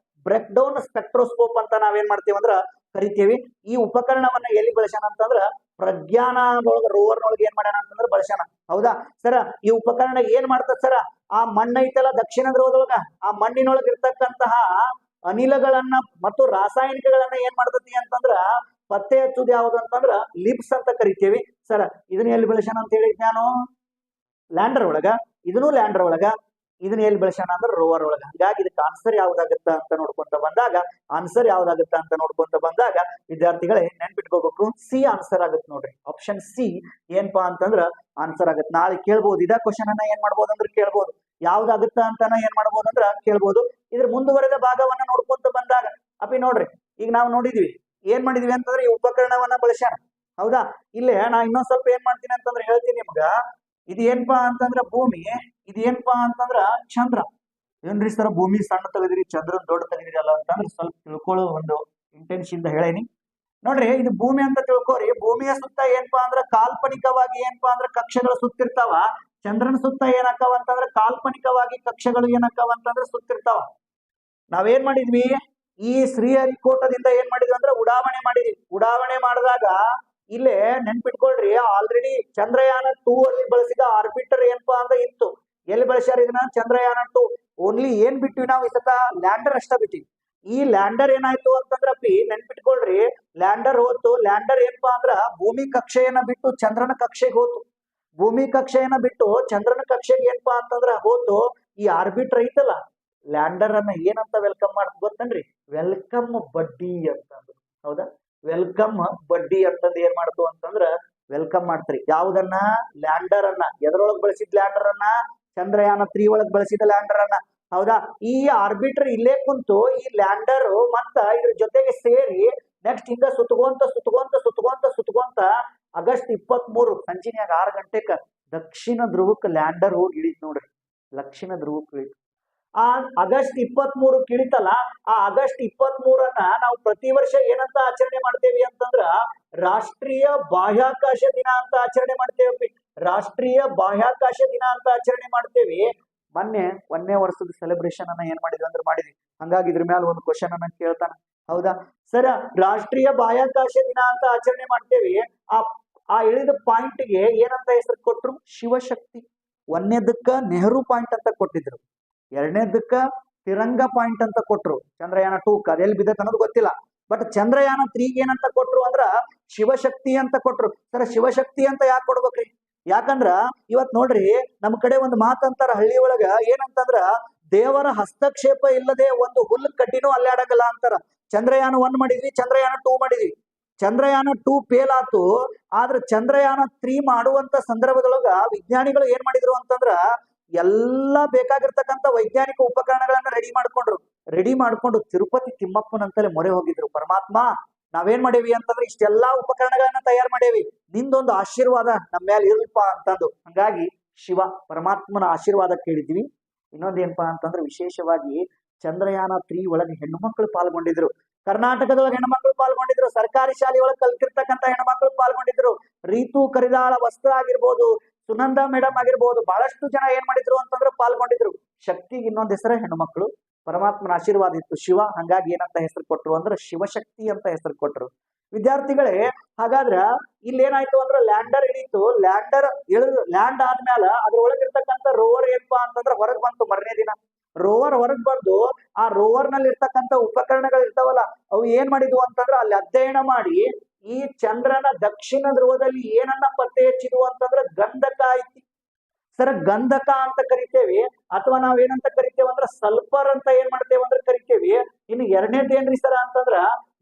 Speaker 1: breakdown spectroscope ಅಂತ ನಾವೇನ್ ಮಾಡ್ತೇವೆ ಅಂದ್ರ ಕರಿತೇವಿ. ಈ ಉಪಕರಣವನ್ನ ಎಲ್ಲಿ ಬಳಸ್ಯಾನ ಅಂತಂದ್ರ ಪ್ರಜ್ಞಾನದೊಳಗ ರೋವರ್ನೊಳಗೆ ಏನ್ ಮಾಡ್ಯಾನ ಅಂತಂದ್ರ ಬಳಸ್ಯಾನ. ಹೌದಾ ಸರ, ಈ ಉಪಕರಣ ಏನ್ ಮಾಡ್ತದ ಸರ? ಆ ಮಣ್ಣ ಐತಲ್ಲ ದಕ್ಷಿಣ ಧ್ರುವದೊಳಗ, ಆ ಮಣ್ಣಿನೊಳಗ ಇರ್ತಕ್ಕಂತಹ ಅನಿಲಗಳನ್ನ ಮತ್ತು ರಾಸಾಯನಿಕಗಳನ್ನ ಏನ್ ಮಾಡ್ತತಿ ಅಂತಂದ್ರ ಪತ್ತೆ ಹಚ್ಚುದು ಯಾವ್ದು ಅಂತಂದ್ರ ಲಿಬ್ಸ್ ಅಂತ ಕರಿತೇವಿ. ಸರ ಇದನ್ನ ಎಲ್ಲಿ ಬಳಸ್ಯಾನ ಅಂತ ಹೇಳಿದ್ ನಾನು? ಲ್ಯಾಂಡರ್ ಒಳಗ. ಇದನ್ನು ಲ್ಯಾಂಡರ್ ಒಳಗ. ಇದನ್ನ ಎಲ್ಲಿ ಬಳಸ್ಯಾನ ಅಂದ್ರೆ ರೋವರ್ ಒಳಗ. ಹಾಗಾಗಿ ಇದಕ್ಕೆ ಆನ್ಸರ್ ಯಾವ್ದಾಗತ್ತ ಅಂತ ನೋಡ್ಕೊಂತ ಬಂದಾಗ ವಿದ್ಯಾರ್ಥಿಗಳೇ ನೆನ್ಪಿಟ್ಕೋಬೇಕು, ಸಿ ಆನ್ಸರ್ ಆಗತ್ತೆ ನೋಡ್ರಿ. ಆಪ್ಷನ್ ಸಿ ಏನ್ಪಾ ಅಂತಂದ್ರ ಆನ್ಸರ್ ಆಗತ್ತೆ. ನಾಳೆ ಕೇಳ್ಬೋದು ಇದ ಕ್ವಶನ್ ಅನ್ನ ಏನ್ ಮಾಡ್ಬೋದು ಅಂದ್ರೆ ಕೇಳ್ಬೋದು. ಯಾವ್ದಾಗುತ್ತ ಅಂತಾನ ಏನ್ ಮಾಡ್ಬೋದು ಅಂದ್ರ ಕೇಳ್ಬೋದು. ಇದ್ರ ಮುಂದುವರೆದ ಭಾಗವನ್ನ ನೋಡ್ಕೊಂತ ಬಂದಾಗ ಅಪ್ಪಿ ನೋಡ್ರಿ, ಈಗ ನಾವು ನೋಡಿದ್ವಿ ಏನ್ ಮಾಡಿದ್ವಿ ಅಂತಂದ್ರೆ ಈ ಉಪಕರಣವನ್ನ ಬಳಸ್ಯಾನ. ಹೌದಾ, ಇಲ್ಲೇ ನಾ ಇನ್ನೊಂದ್ ಸ್ವಲ್ಪ ಏನ್ ಮಾಡ್ತೀನಿ ಅಂತಂದ್ರೆ ಹೇಳ್ತೀನಿ ನಿಮ್ಗ. ಇದು ಏನ್ಪಾ ಅಂತಂದ್ರ ಭೂಮಿ, ಇದು ಏನ್ಪಾ ಅಂತಂದ್ರ ಚಂದ್ರ. ಏನ್ರಿ ಸರ್ ಭೂಮಿ ಸಣ್ಣ ತೆಗೆದಿರಿ ಚಂದ್ರನ್ ದೊಡ್ಡ ತೆಗೆದಿರಿ ಅಲ್ಲ ಅಂತಂದ್ರೆ ಸ್ವಲ್ಪ ತಿಳ್ಕೊಳ್ಳೋ ಒಂದು ಇಂಟೆನ್ಷನ್ ಹೇಳೇನಿ ನೋಡ್ರಿ. ಇದು ಭೂಮಿ ಅಂತ ತಿಳ್ಕೊರಿ. ಭೂಮಿಯ ಸುತ್ತ ಏನ್ಪಾ ಅಂದ್ರ ಕಾಲ್ಪನಿಕವಾಗಿ ಏನ್ಪಾ ಅಂದ್ರ ಕಕ್ಷೆಗಳು ಸುತ್ತಿರ್ತಾವ. ಚಂದ್ರನ ಸುತ್ತ ಏನಾಕವ ಅಂತಂದ್ರ ಕಾಲ್ಪನಿಕವಾಗಿ ಕಕ್ಷೆಗಳು ಏನಾಕವ ಅಂತಂದ್ರ ಸುತ್ತಿರ್ತಾವ. ನಾವೇನ್ ಮಾಡಿದ್ವಿ, ಈ ಶ್ರೀಹರಿಕೋಟದಿಂದ ಏನ್ ಮಾಡಿದ್ವಿ ಅಂದ್ರೆ ಉಡಾವಣೆ ಮಾಡಿದ್ವಿ. ಉಡಾವಣೆ ಮಾಡಿದಾಗ ಇಲ್ಲೇ ನೆನ್ಪಿಟ್ಕೊಳ್ರಿ, ಆಲ್ರೆಡಿ ಚಂದ್ರಯಾನ 2 ಅಲ್ಲಿ ಬಳಸಿದ ಆರ್ಬಿಟರ್ ಏನಪ್ಪಾ ಅಂದ್ರೆ ಇತ್ತು. ಎಲ್ಲಿ ಬಳಸ್ಯಾರ ಇದನ್ನ? ಚಂದ್ರಯಾನ 2. ಓನ್ಲಿ ಏನ್ ಬಿಟ್ವಿ ನಾವು ಈ ಸತ? ಲ್ಯಾಂಡರ್ ಅಷ್ಟ ಬಿಟ್ಟಿವಿ. ಈ ಲ್ಯಾಂಡರ್ ಏನಾಯ್ತು ಅಂತಂದ್ರ ನೆನ್ಪಿಟ್ಕೊಳ್ರಿ, ಲ್ಯಾಂಡರ್ ಹೋತು. ಲ್ಯಾಂಡರ್ ಏನಪ್ಪಾ ಅಂದ್ರ ಭೂಮಿ ಕಕ್ಷೆಯನ್ನ ಬಿಟ್ಟು ಚಂದ್ರನ ಕಕ್ಷೆಗೆ ಹೋತು. ಭೂಮಿ ಕಕ್ಷೆಯನ್ನ ಬಿಟ್ಟು ಚಂದ್ರನ ಕಕ್ಷೆಗೆ ಏನಪ್ಪಾ ಅಂತಂದ್ರ ಹೋತು. ಈ ಆರ್ಬಿಟರ್ ಐತಲ್ಲ, ಲ್ಯಾಂಡರ್ ಅನ್ನ ಏನಂತ ವೆಲ್ಕಮ್ ಮಾಡ್ತ ಗೊತ್ತನ್ರಿ? ವೆಲ್ಕಮ್ ಬಡ್ಡಿ ಅಂತಂದ್ರು. ಹೌದಾ, ವೆಲ್ಕಮ್ ಬಡ್ಡಿ ಅಂತಂದ್ ಏನ್ ಮಾಡ್ತು ಅಂತಂದ್ರ ವೆಲ್ಕಮ್ ಮಾಡ್ತ್ರಿ. ಯಾವ್ದನ್ನ? ಲ್ಯಾಂಡರ್ ಅನ್ನ. ಎದ್ರೊಳಗ್ ಬಳಸಿದ್ ಲ್ಯಾಂಡರ್ ಅನ್ನ? ಚಂದ್ರಯಾನ 3 ಒಳಗ್ ಬಳಸಿದ ಲ್ಯಾಂಡರ್ ಅನ್ನ. ಹೌದಾ, ಈ ಆರ್ಬಿಟರ್ ಇಲ್ಲೇ ಕುಂತು ಈ ಲ್ಯಾಂಡರ್ ಮತ್ತ ಇದ್ರ ಜೊತೆಗೆ ಸೇರಿ ನೆಕ್ಸ್ಟ್ ಹಿಂಗ ಸುತ್ಕೊಂತ ಆಗಸ್ಟ್ 23 ಸಂಜಿನ್ಯಾಗ 6 ಗಂಟೆಕ ದಕ್ಷಿಣ ಧ್ರುವಕ್ಕೆ ಲ್ಯಾಂಡರ್ ಹೋಗಿ ಇಳಿತ್ ನೋಡ್ರಿ. ದಕ್ಷಿಣ ಧ್ರುವಕ್ಕೆ ಇಳಿತು. ಆ ಆಗಸ್ಟ್ 23 ಇಳಿತಲ್ಲ, ಆ ಆಗಸ್ಟ್ 23 ನಾವು ಪ್ರತಿ ವರ್ಷ ಏನಂತ ಆಚರಣೆ ಮಾಡ್ತೇವಿ ಅಂತಂದ್ರ ರಾಷ್ಟ್ರೀಯ ಬಾಹ್ಯಾಕಾಶ ದಿನ ಅಂತ ಆಚರಣೆ ಮಾಡ್ತೇವೆ. ರಾಷ್ಟ್ರೀಯ ಬಾಹ್ಯಾಕಾಶ ದಿನ ಅಂತ ಆಚರಣೆ ಮಾಡ್ತೇವಿ. ಮೊನ್ನೆ 1ನೇ ವರ್ಷದ ಸೆಲೆಬ್ರೇಷನ್ ಅನ್ನ ಏನ್ ಮಾಡಿದ್ವಿ ಅಂದ್ರೆ ಮಾಡಿದ್ವಿ. ಹಂಗಾಗಿ ಇದ್ರ ಮೇಲೆ ಒಂದು ಕ್ವಶನ್ ಅನ್ನ ಕೇಳ್ತಾನ. ಹೌದಾ ಸರ, ರಾಷ್ಟ್ರೀಯ ಬಾಹ್ಯಾಕಾಶ ದಿನ ಅಂತ ಆಚರಣೆ ಮಾಡ್ತೇವಿ. ಆ ಇಳಿದ ಪಾಯಿಂಟ್ ಗೆ ಏನಂತ ಹೆಸರು ಕೊಟ್ರು? ಶಿವಶಕ್ತಿ. 1ನೇದಕ್ಕ ನೆಹರು ಪಾಯಿಂಟ್ ಅಂತ ಕೊಟ್ಟಿದ್ರು. 2ನೇದಕ್ಕ ತಿರಂಗ ಪಾಯಿಂಟ್ ಅಂತ ಕೊಟ್ರು. ಚಂದ್ರಯಾನ 2 ಅದೆಲ್ಲಿ ಬಿದ್ದತ್ ಅನ್ನೋದು ಗೊತ್ತಿಲ್ಲ. ಬಟ್ ಚಂದ್ರಯಾನ 3 ಏನಂತ ಕೊಟ್ರು ಅಂದ್ರ ಶಿವಶಕ್ತಿ ಅಂತ ಕೊಟ್ರು. ಸರ ಶಿವಶಕ್ತಿ ಅಂತ ಯಾಕೆ ಕೊಡ್ಬೇಕ್ರಿ? ಯಾಕಂದ್ರ ಇವತ್ ನೋಡ್ರಿ, ನಮ್ ಕಡೆ ಒಂದು ಮಾತಂತಾರ ಹಳ್ಳಿ ಒಳಗ ಏನಂತಂದ್ರ ದೇವರ ಹಸ್ತಕ್ಷೇಪ ಇಲ್ಲದೆ ಒಂದು ಹುಲ್ಲು ಕಡ್ಡಿನೂ ಅಲ್ಲಾಡಂಗಿಲ್ಲ ಅಂತಾರ. ಚಂದ್ರಯಾನ 1 ಮಾಡಿದ್ವಿ, ಚಂದ್ರಯಾನ 2 ಮಾಡಿದ್ವಿ. ಚಂದ್ರಯಾನ 2 ಫೇಲ್ ಆತು. ಆದ್ರೆ ಚಂದ್ರಯಾನ 3 ಮಾಡುವಂತ ಸಂದರ್ಭದೊಳಗ ವಿಜ್ಞಾನಿಗಳು ಏನ್ ಮಾಡಿದ್ರು ಅಂತಂದ್ರ ಎಲ್ಲಾ ಬೇಕಾಗಿರ್ತಕ್ಕಂಥ ವೈಜ್ಞಾನಿಕ ಉಪಕರಣಗಳನ್ನ ರೆಡಿ ಮಾಡ್ಕೊಂಡು ತಿರುಪತಿ ತಿಮ್ಮಪ್ಪನಂತಲೇ ಮೊರೆ ಹೋಗಿದ್ರು. ಪರಮಾತ್ಮ, ನಾವೇನ್ ಮಾಡೇವಿ ಅಂತಂದ್ರೆ ಇಷ್ಟೆಲ್ಲಾ ಉಪಕರಣಗಳನ್ನ ತಯಾರು ಮಾಡೇವಿ, ನಿಂದೊಂದು ಆಶೀರ್ವಾದ ನಮ್ಮ ಮೇಲೆ ಇರ್ಲಿಪ್ಪ ಅಂತಂದು. ಹಂಗಾಗಿ ಶಿವ ಪರಮಾತ್ಮನ ಆಶೀರ್ವಾದ ಕೇಳಿದ್ವಿ. ಇನ್ನೊಂದೇನಪ್ಪಾ ಅಂತಂದ್ರೆ ವಿಶೇಷವಾಗಿ ಚಂದ್ರಯಾನ 3 ಒಳಗೆ ಹೆಣ್ಣುಮಕ್ಕಳು ಪಾಲ್ಗೊಂಡಿದ್ರು. ಕರ್ನಾಟಕದೊಳಗೆ ಹೆಣ್ಮಕ್ಳು ಪಾಲ್ಗೊಂಡಿದ್ರು. ಸರ್ಕಾರಿ ಶಾಲೆ ಒಳಗೆ ಕಲ್ತಿರ್ತಕ್ಕಂಥ ಹೆಣ್ಮಕ್ಳು ಪಾಲ್ಗೊಂಡಿದ್ರು. ರೀತು ಕರಿದಾಳ ವಸ್ತ್ರ ಆಗಿರ್ಬೋದು, ಸುನಂದಾ ಮೇಡಮ್ ಆಗಿರ್ಬೋದು, ಬಹಳಷ್ಟು ಜನ ಏನ್ ಮಾಡಿದ್ರು ಅಂತಂದ್ರೆ ಪಾಲ್ಗೊಂಡಿದ್ರು. ಶಕ್ತಿಗೆ ಇನ್ನೊಂದು ಹೆಸರೇ ಹೆಣ್ಣುಮಕ್ಕಳು. ಪರಮಾತ್ಮನ ಆಶೀರ್ವಾದ ಇತ್ತು ಶಿವ. ಹಂಗಾಗಿ ಏನಂತ ಹೆಸರು ಕೊಟ್ರು ಅಂದ್ರೆ ಶಿವಶಕ್ತಿ ಅಂತ ಹೆಸರು ಕೊಟ್ರು. ವಿದ್ಯಾರ್ಥಿಗಳೇ, ಹಾಗಾದ್ರ ಇಲ್ಲಿ ಏನಾಯ್ತು ಅಂದ್ರೆ ಲ್ಯಾಂಡರ್ ಇಳೀತು. ಲ್ಯಾಂಡ್ ಆದ್ಮೇಲೆ ಅದ್ರೊಳಗಿರ್ತಕ್ಕಂಥ ರೋವರ್ ಏನಪ್ಪಾ ಅಂತಂದ್ರೆ ಹೊರಗೆ ಬಂತು. ಮರನೇ ದಿನ ರೋವರ್ ಹೊರಗೆ ಬಂದು ಆ ರೋವರ್ ನಲ್ಲಿ ಇರ್ತಕ್ಕಂಥ ಉಪಕರಣಗಳು ಇರ್ತಾವಲ್ಲ, ಅವು ಏನ್ ಮಾಡಿದ್ವು ಅಂತಂದ್ರೆ ಅಲ್ಲಿ ಅಧ್ಯಯನ ಮಾಡಿ ಈ ಚಂದ್ರನ ದಕ್ಷಿಣ ಧ್ರುವದಲ್ಲಿ ಏನನ್ನ ಪತ್ತೆ ಹಚ್ಚಿದ್ವು ಅಂತಂದ್ರೆ ಗಂಧಕ ಐತಿ ಸರ್. ಗಂಧಕ ಅಂತ ಕರಿತೇವಿ, ಅಥವಾ ನಾವೇನಂತ ಕರಿತೇವೆ ಅಂದ್ರೆ ಸಲ್ಫರ್ ಅಂತ ಏನ್ ಮಾಡ್ತೇವೆ ಅಂದ್ರೆ ಕರಿತೇವಿ. ಇನ್ನು ಎರಡನೇದೇನ್ರಿ ಸರ ಅಂತಂದ್ರ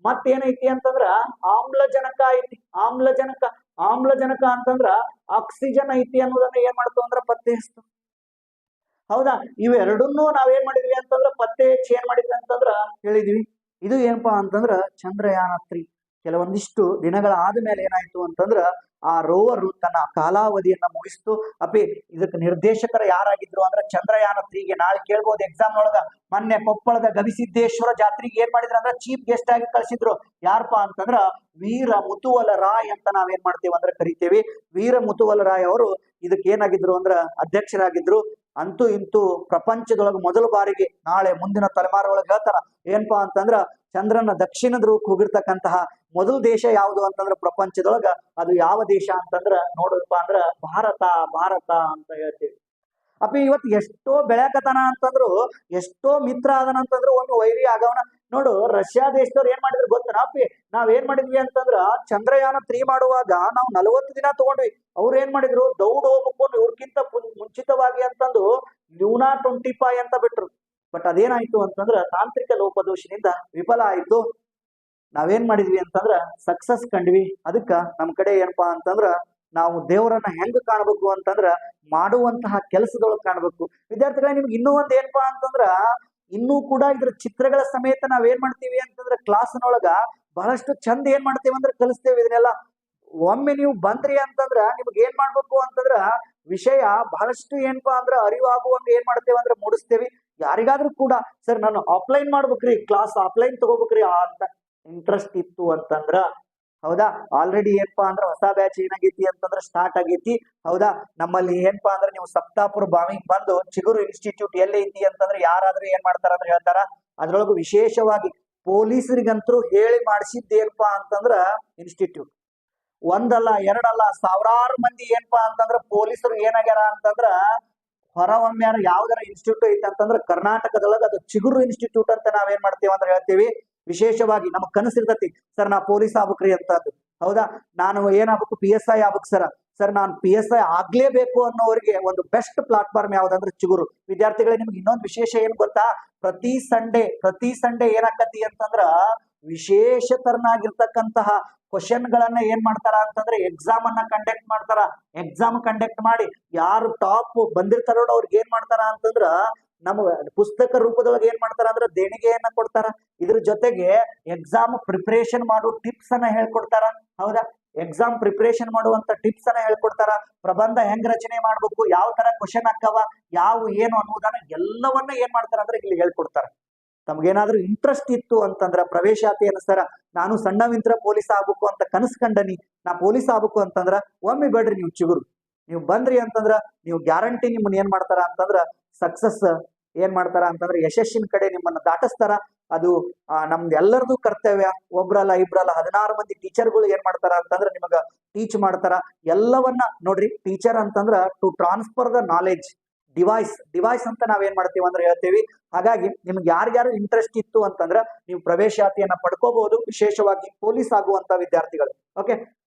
Speaker 1: ಮತ್ತೇನೈತಿ ಅಂತಂದ್ರ ಆಮ್ಲಜನಕ ಐತಿ. ಆಮ್ಲಜನಕ ಅಂತಂದ್ರ ಆಕ್ಸಿಜನ್ ಐತಿ ಅನ್ನೋದನ್ನ ಏನ್ ಮಾಡ್ತಾವ ಅಂದ್ರ ಪತ್ತೆ ಹಚ್ತು. ಹೌದಾ? ಇವೆರಡನ್ನೂ ನಾವೇನ್ ಮಾಡಿದ್ವಿ ಅಂತಂದ್ರ ಪತ್ತೆ ಹಚ್ಚಿ ಏನ್ ಮಾಡಿದ್ವಿ ಅಂತಂದ್ರ ಹೇಳಿದ್ವಿ. ಇದು ಏನಪ್ಪಾ ಅಂತಂದ್ರ ಚಂದ್ರಯಾನ 3. ಕೆಲವೊಂದಿಷ್ಟು ದಿನಗಳ ಆದ್ಮೇಲೆ ಏನಾಯ್ತು ಅಂತಂದ್ರ ಆ ರೋವರು ತನ್ನ ಕಾಲಾವಧಿಯನ್ನ ಮುಗಿಸ್ತು. ಇದಕ್ಕೆ ನಿರ್ದೇಶಕರು ಯಾರಾಗಿದ್ರು ಅಂದ್ರೆ ಚಂದ್ರಯಾನ 3ಗೆ ನಾಳೆ ಕೇಳ್ಬೋದು ಎಕ್ಸಾಮ್ ಒಳಗ. ಮೊನ್ನೆ ಕೊಪ್ಪಳದ ಗವಿಸಿದ್ದೇಶ್ವರ ಜಾತ್ರೆಗೆ ಏನ್ ಮಾಡಿದ್ರು ಅಂದ್ರೆ ಚೀಫ್ ಗೆಸ್ಟ್ ಆಗಿ ಕಳಿಸಿದ್ರು. ಯಾರಪ್ಪ ಅಂತಂದ್ರ ವೀರ ಮುತುವಲ ರಾಯ್ ಅಂತ ನಾವೇನ್ ಮಾಡ್ತೇವೆ ಅಂದ್ರೆ ಕರಿತೇವಿ. ವೀರ ಮುತುವಲ ರಾಯ್ ಅವರು ಇದಕ್ಕೆ ಏನಾಗಿದ್ರು ಅಂದ್ರ ಅಧ್ಯಕ್ಷರಾಗಿದ್ರು. ಅಂತೂ ಇಂತೂ ಪ್ರಪಂಚದೊಳಗೆ ಮೊದಲ ಬಾರಿಗೆ ನಾಳೆ ಮುಂದಿನ ತಲೆಮಾರು ಒಳಗೆ ಹೇಳ್ತಾರ ಏನಪ್ಪಾ ಅಂತಂದ್ರ ಚಂದ್ರನ ದಕ್ಷಿಣ ಧ್ರುವಕ್ಕೆ ಹೋಗಿರ್ತಕ್ಕಂತಹ ಮೊದಲ ದೇಶ ಯಾವುದು ಅಂತಂದ್ರ ಪ್ರಪಂಚದೊಳಗ ಅದು ಯಾವ ದೇಶ ಅಂತಂದ್ರ ನೋಡಪ್ಪ ಅಂದ್ರ ಭಾರತ ಅಂತ ಹೇಳ್ತೀವಿ. ಇವತ್ತು ಎಷ್ಟೋ ಬೆಳ್ಯಾಕತನ ಅಂತಂದ್ರು, ಎಷ್ಟೋ ಮಿತ್ರ ಅದನ ಅಂತಂದ್ರು ಒಂದು ವೈರಿ ಆಗವನ. ನೋಡು, ರಷ್ಯಾ ದೇಶದವ್ರು ಏನ್ ಮಾಡಿದ್ರು ಗೊತ್ತನ ನಾವೇನ್ ಮಾಡಿದ್ವಿ ಅಂತಂದ್ರ ಚಂದ್ರಯಾನ 3 ಮಾಡುವಾಗ ನಾವು 40 ದಿನ ತಗೊಂಡ್ವಿ. ಅವ್ರು ಏನ್ ಮಾಡಿದ್ರು ದೌಡ್ ಹೋಗ್ಬೇಕು ಇವ್ರಕ್ಕಿಂತ ಮುಂಚಿತವಾಗಿ ಅಂತಂದು ಲೂನಾ 25 ಅಂತ ಬಿಟ್ರು. ಬಟ್ ಅದೇನಾಯ್ತು ಅಂತಂದ್ರ ತಾಂತ್ರಿಕ ಲೋಪದೋಷದಿಂದ ವಿಫಲ ಆಯ್ತು. ನಾವೇನ್ ಮಾಡಿದ್ವಿ ಅಂತಂದ್ರ ಸಕ್ಸಸ್ ಕಂಡ್ವಿ. ಅದಕ್ಕ ನಮ್ ಕಡೆ ಏನಪ್ಪಾ ಅಂತಂದ್ರ ನಾವು ದೇವರನ್ನ ಹೆಂಗ್ ಕಾಣ್ಬೇಕು ಅಂತಂದ್ರ ಮಾಡುವಂತಹ ಕೆಲಸದೊಳಗೆ ಕಾಣ್ಬೇಕು. ವಿದ್ಯಾರ್ಥಿಗಳೇ, ನಿಮ್ಗೆ ಇನ್ನೂ ಒಂದ್ ಏನಪ್ಪಾ ಅಂತಂದ್ರ ಇನ್ನೂ ಕೂಡ ಇದ್ರ ಚಿತ್ರಗಳ ಸಮೇತ ನಾವೇನ್ ಮಾಡ್ತೀವಿ ಅಂತಂದ್ರ ಕ್ಲಾಸ್ನೊಳಗ ಬಹಳಷ್ಟು ಚಂದ ಏನ್ ಮಾಡ್ತೇವೆ ಅಂದ್ರೆ ಕಲಿಸ್ತೇವೆ ಇದನ್ನೆಲ್ಲ. ಒಮ್ಮೆ ನೀವು ಬಂದ್ರಿ ಅಂತಂದ್ರ ನಿಮ್ಗೆ ಏನ್ ಮಾಡ್ಬೇಕು ಅಂತಂದ್ರ ವಿಷಯ ಬಹಳಷ್ಟು ಏನಪ್ಪಾ ಅಂದ್ರ ಅರಿವಾಗುವಂಗ ಏನ್ ಮಾಡ್ತೇವೆ ಅಂದ್ರೆ ಮೂಡಿಸ್ತೇವಿ. ಯಾರಿಗಾದ್ರೂ ಕೂಡ ಸರ್ ನಾನು ಆಫ್ಲೈನ್ ಮಾಡ್ಬೇಕ್ರಿ, ಕ್ಲಾಸ್ ಆಫ್ಲೈನ್ ತಗೋಬೇಕ್ರಿ ಅಂತ ಇಂಟ್ರೆಸ್ಟ್ ಇತ್ತು ಅಂತಂದ್ರ, ಹೌದಾ, ಆಲ್ರೆಡಿ ಏನಪ್ಪಾ ಅಂದ್ರ ಹೊಸ ಬ್ಯಾಚ್ ಏನಾಗೈತಿ ಅಂತಂದ್ರ ಸ್ಟಾರ್ಟ್ ಆಗೈತಿ. ಹೌದಾ, ನಮ್ಮಲ್ಲಿ ಏನಪ್ಪಾ ಅಂದ್ರೆ ನೀವು ಸಪ್ತಾಪುರ ಬಾವಿಗೆ ಬಂದು ಚಿಗುರು ಇನ್ಸ್ಟಿಟ್ಯೂಟ್ ಎಲ್ಲಿ ಐತಿ ಅಂತಂದ್ರೆ ಯಾರಾದ್ರೂ ಏನ್ ಮಾಡ್ತಾರ ಅಂದ್ರೆ ಹೇಳ್ತಾರ. ಅದ್ರೊಳಗು ವಿಶೇಷವಾಗಿ ಪೊಲೀಸರಿಗಂತರೂ ಹೇಳಿ ಮಾಡಿಸಿದ್ದೇನಪ್ಪಾ ಅಂತಂದ್ರ ಇನ್ಸ್ಟಿಟ್ಯೂಟ್. ಒಂದಲ್ಲ ಎರಡಲ್ಲ ಸಾವಿರಾರು ಮಂದಿ ಏನಪ್ಪಾ ಅಂತಂದ್ರ ಪೊಲೀಸರು ಏನಾಗ್ಯಾರ ಅಂತಂದ್ರ ಹೊರಹೊಮ್ಮ್ಯಾರ ಯಾವ್ದಾರ ಇನ್ಸ್ಟಿಟ್ಯೂಟ್ ಐತಿ ಅಂತಂದ್ರ ಕರ್ನಾಟಕದೊಳಗ ಅದು ಚಿಗುರು ಇನ್ಸ್ಟಿಟ್ಯೂಟ್ ಅಂತ ನಾವೇನ್ ಮಾಡ್ತೇವೆ ಅಂದ್ರೆ ಹೇಳ್ತೀವಿ. ವಿಶೇಷವಾಗಿ ನಮಗ್ ಕನಸಿರ್ತತಿ ಸರ್ ನಾ ಪೊಲೀಸ್ ಆಗ್ಬೇಕ್ರಿ ಅಂತಂದು. ಹೌದಾ, ನಾನು ಏನಾಗ್ಬೇಕು PSI ಆಗ್ಬೇಕು ಸರ್ ನಾನು PSI ಆಗ್ಲೇಬೇಕು ಅನ್ನೋರಿಗೆ ಒಂದು ಬೆಸ್ಟ್ ಪ್ಲಾಟ್ಫಾರ್ಮ್ ಯಾವ್ದಂದ್ರೆ ಚಿಗುರು. ವಿದ್ಯಾರ್ಥಿಗಳೇ, ನಿಮ್ಗೆ ಇನ್ನೊಂದು ವಿಶೇಷ ಏನ್ ಗೊತ್ತಾ, ಪ್ರತಿ ಸಂಡೇ ಏನಾಕತಿ ಅಂತಂದ್ರ ವಿಶೇಷ ತರನಾಗಿರ್ತಕ್ಕಂತಹ ಕ್ವಶನ್ ಗಳನ್ನ ಏನ್ ಮಾಡ್ತಾರ ಅಂತಂದ್ರೆ ಎಕ್ಸಾಮ್ ಅನ್ನ ಕಂಡಕ್ಟ್ ಮಾಡ್ತಾರ. ಎಕ್ಸಾಮ್ ಕಂಡಕ್ಟ್ ಮಾಡಿ ಯಾರು ಟಾಪ್ ಬಂದಿರ್ತಾರೋ ಅವ್ರಿಗೆ ಏನ್ ಮಾಡ್ತಾರ ಅಂತಂದ್ರ ನಮ್ಗ ಪುಸ್ತಕ ರೂಪದೊಳಗೆ ಏನ್ ಮಾಡ್ತಾರ ಅಂದ್ರೆ ದೇಣಿಗೆಯನ್ನ ಕೊಡ್ತಾರ. ಇದ್ರ ಜೊತೆಗೆ ಎಕ್ಸಾಮ್ ಪ್ರಿಪರೇಷನ್ ಮಾಡೋ ಟಿಪ್ಸ್ ಅನ್ನ ಹೇಳ್ಕೊಡ್ತಾರ. ಹೌದಾ, ಎಕ್ಸಾಮ್ ಪ್ರಿಪರೇಷನ್ ಮಾಡುವಂತ ಟಿಪ್ಸ್ ಅನ್ನ ಹೇಳ್ಕೊಡ್ತಾರ. ಪ್ರಬಂಧ ಹೆಂಗ್ ರಚನೆ ಮಾಡ್ಬೇಕು, ಯಾವ ತರ ಕ್ವಶನ್ ಹಾಕವ, ಏನು ಅನ್ನೋದನ್ನ ಎಲ್ಲವನ್ನ ಏನ್ ಮಾಡ್ತಾರ ಅಂದ್ರೆ ಇಲ್ಲಿ ಹೇಳ್ಕೊಡ್ತಾರ. ತಮ್ಗೇನಾದ್ರೂ ಇಂಟ್ರೆಸ್ಟ್ ಇತ್ತು ಅಂತಂದ್ರ ಪ್ರವೇಶಾತಿ ಅನ್ಸ್ತಾರ, ನಾನು ಸಣ್ಣವಿಂತ್ರ ಪೊಲೀಸ್ ಆಗ್ಬೇಕು ಅಂತ ಕನಸು ಕಂಡನಿ, ನಾ ಪೊಲೀಸ್ ಆಗ್ಬೇಕು ಅಂತಂದ್ರ ಒಮ್ಮೆ ಬೇಡ್ರಿ ನೀವು ಚಿಗುರು. ನೀವು ಬಂದ್ರಿ ಅಂತಂದ್ರ ನೀವು ಗ್ಯಾರಂಟಿ ನಿಮ್ಮನ್ನ ಏನ್ ಮಾಡ್ತಾರ ಅಂತಂದ್ರ ಸಕ್ಸಸ್ ಏನ್ ಮಾಡ್ತಾರ ಅಂತಂದ್ರೆ ಯಶಸ್ಸಿನ ಕಡೆ ನಿಮ್ಮನ್ನ ದಾಟಿಸ್ತಾರ. ಅದು ನಮ್ದೆಲ್ಲರದು ಕರ್ತವ್ಯ. ಒಬ್ರಲ್ಲ ಇಬ್ರಲ್ಲ 16 ಮಂದಿ ಟೀಚರ್ಗಳು ಏನ್ ಮಾಡ್ತಾರ ಅಂತಂದ್ರೆ ನಿಮಗ ಟೀಚ್ ಮಾಡ್ತಾರ ಎಲ್ಲವನ್ನ. ನೋಡ್ರಿ, ಟೀಚರ್ ಅಂತಂದ್ರ to transfer the knowledge. Device ಅಂತ ನಾವೇನ್ ಮಾಡ್ತೀವಿ ಅಂದ್ರೆ ಹೇಳ್ತೀವಿ. ಹಾಗಾಗಿ ನಿಮ್ಗೆ ಯಾರ್ಯಾರು ಇಂಟ್ರೆಸ್ಟ್ ಇತ್ತು ಅಂತಂದ್ರ ನೀವು ಪ್ರವೇಶಾತಿಯನ್ನ ಪಡ್ಕೋಬಹುದು, ವಿಶೇಷವಾಗಿ ಪೊಲೀಸ್ ಆಗುವಂತ ವಿದ್ಯಾರ್ಥಿಗಳು. ಓಕೆ.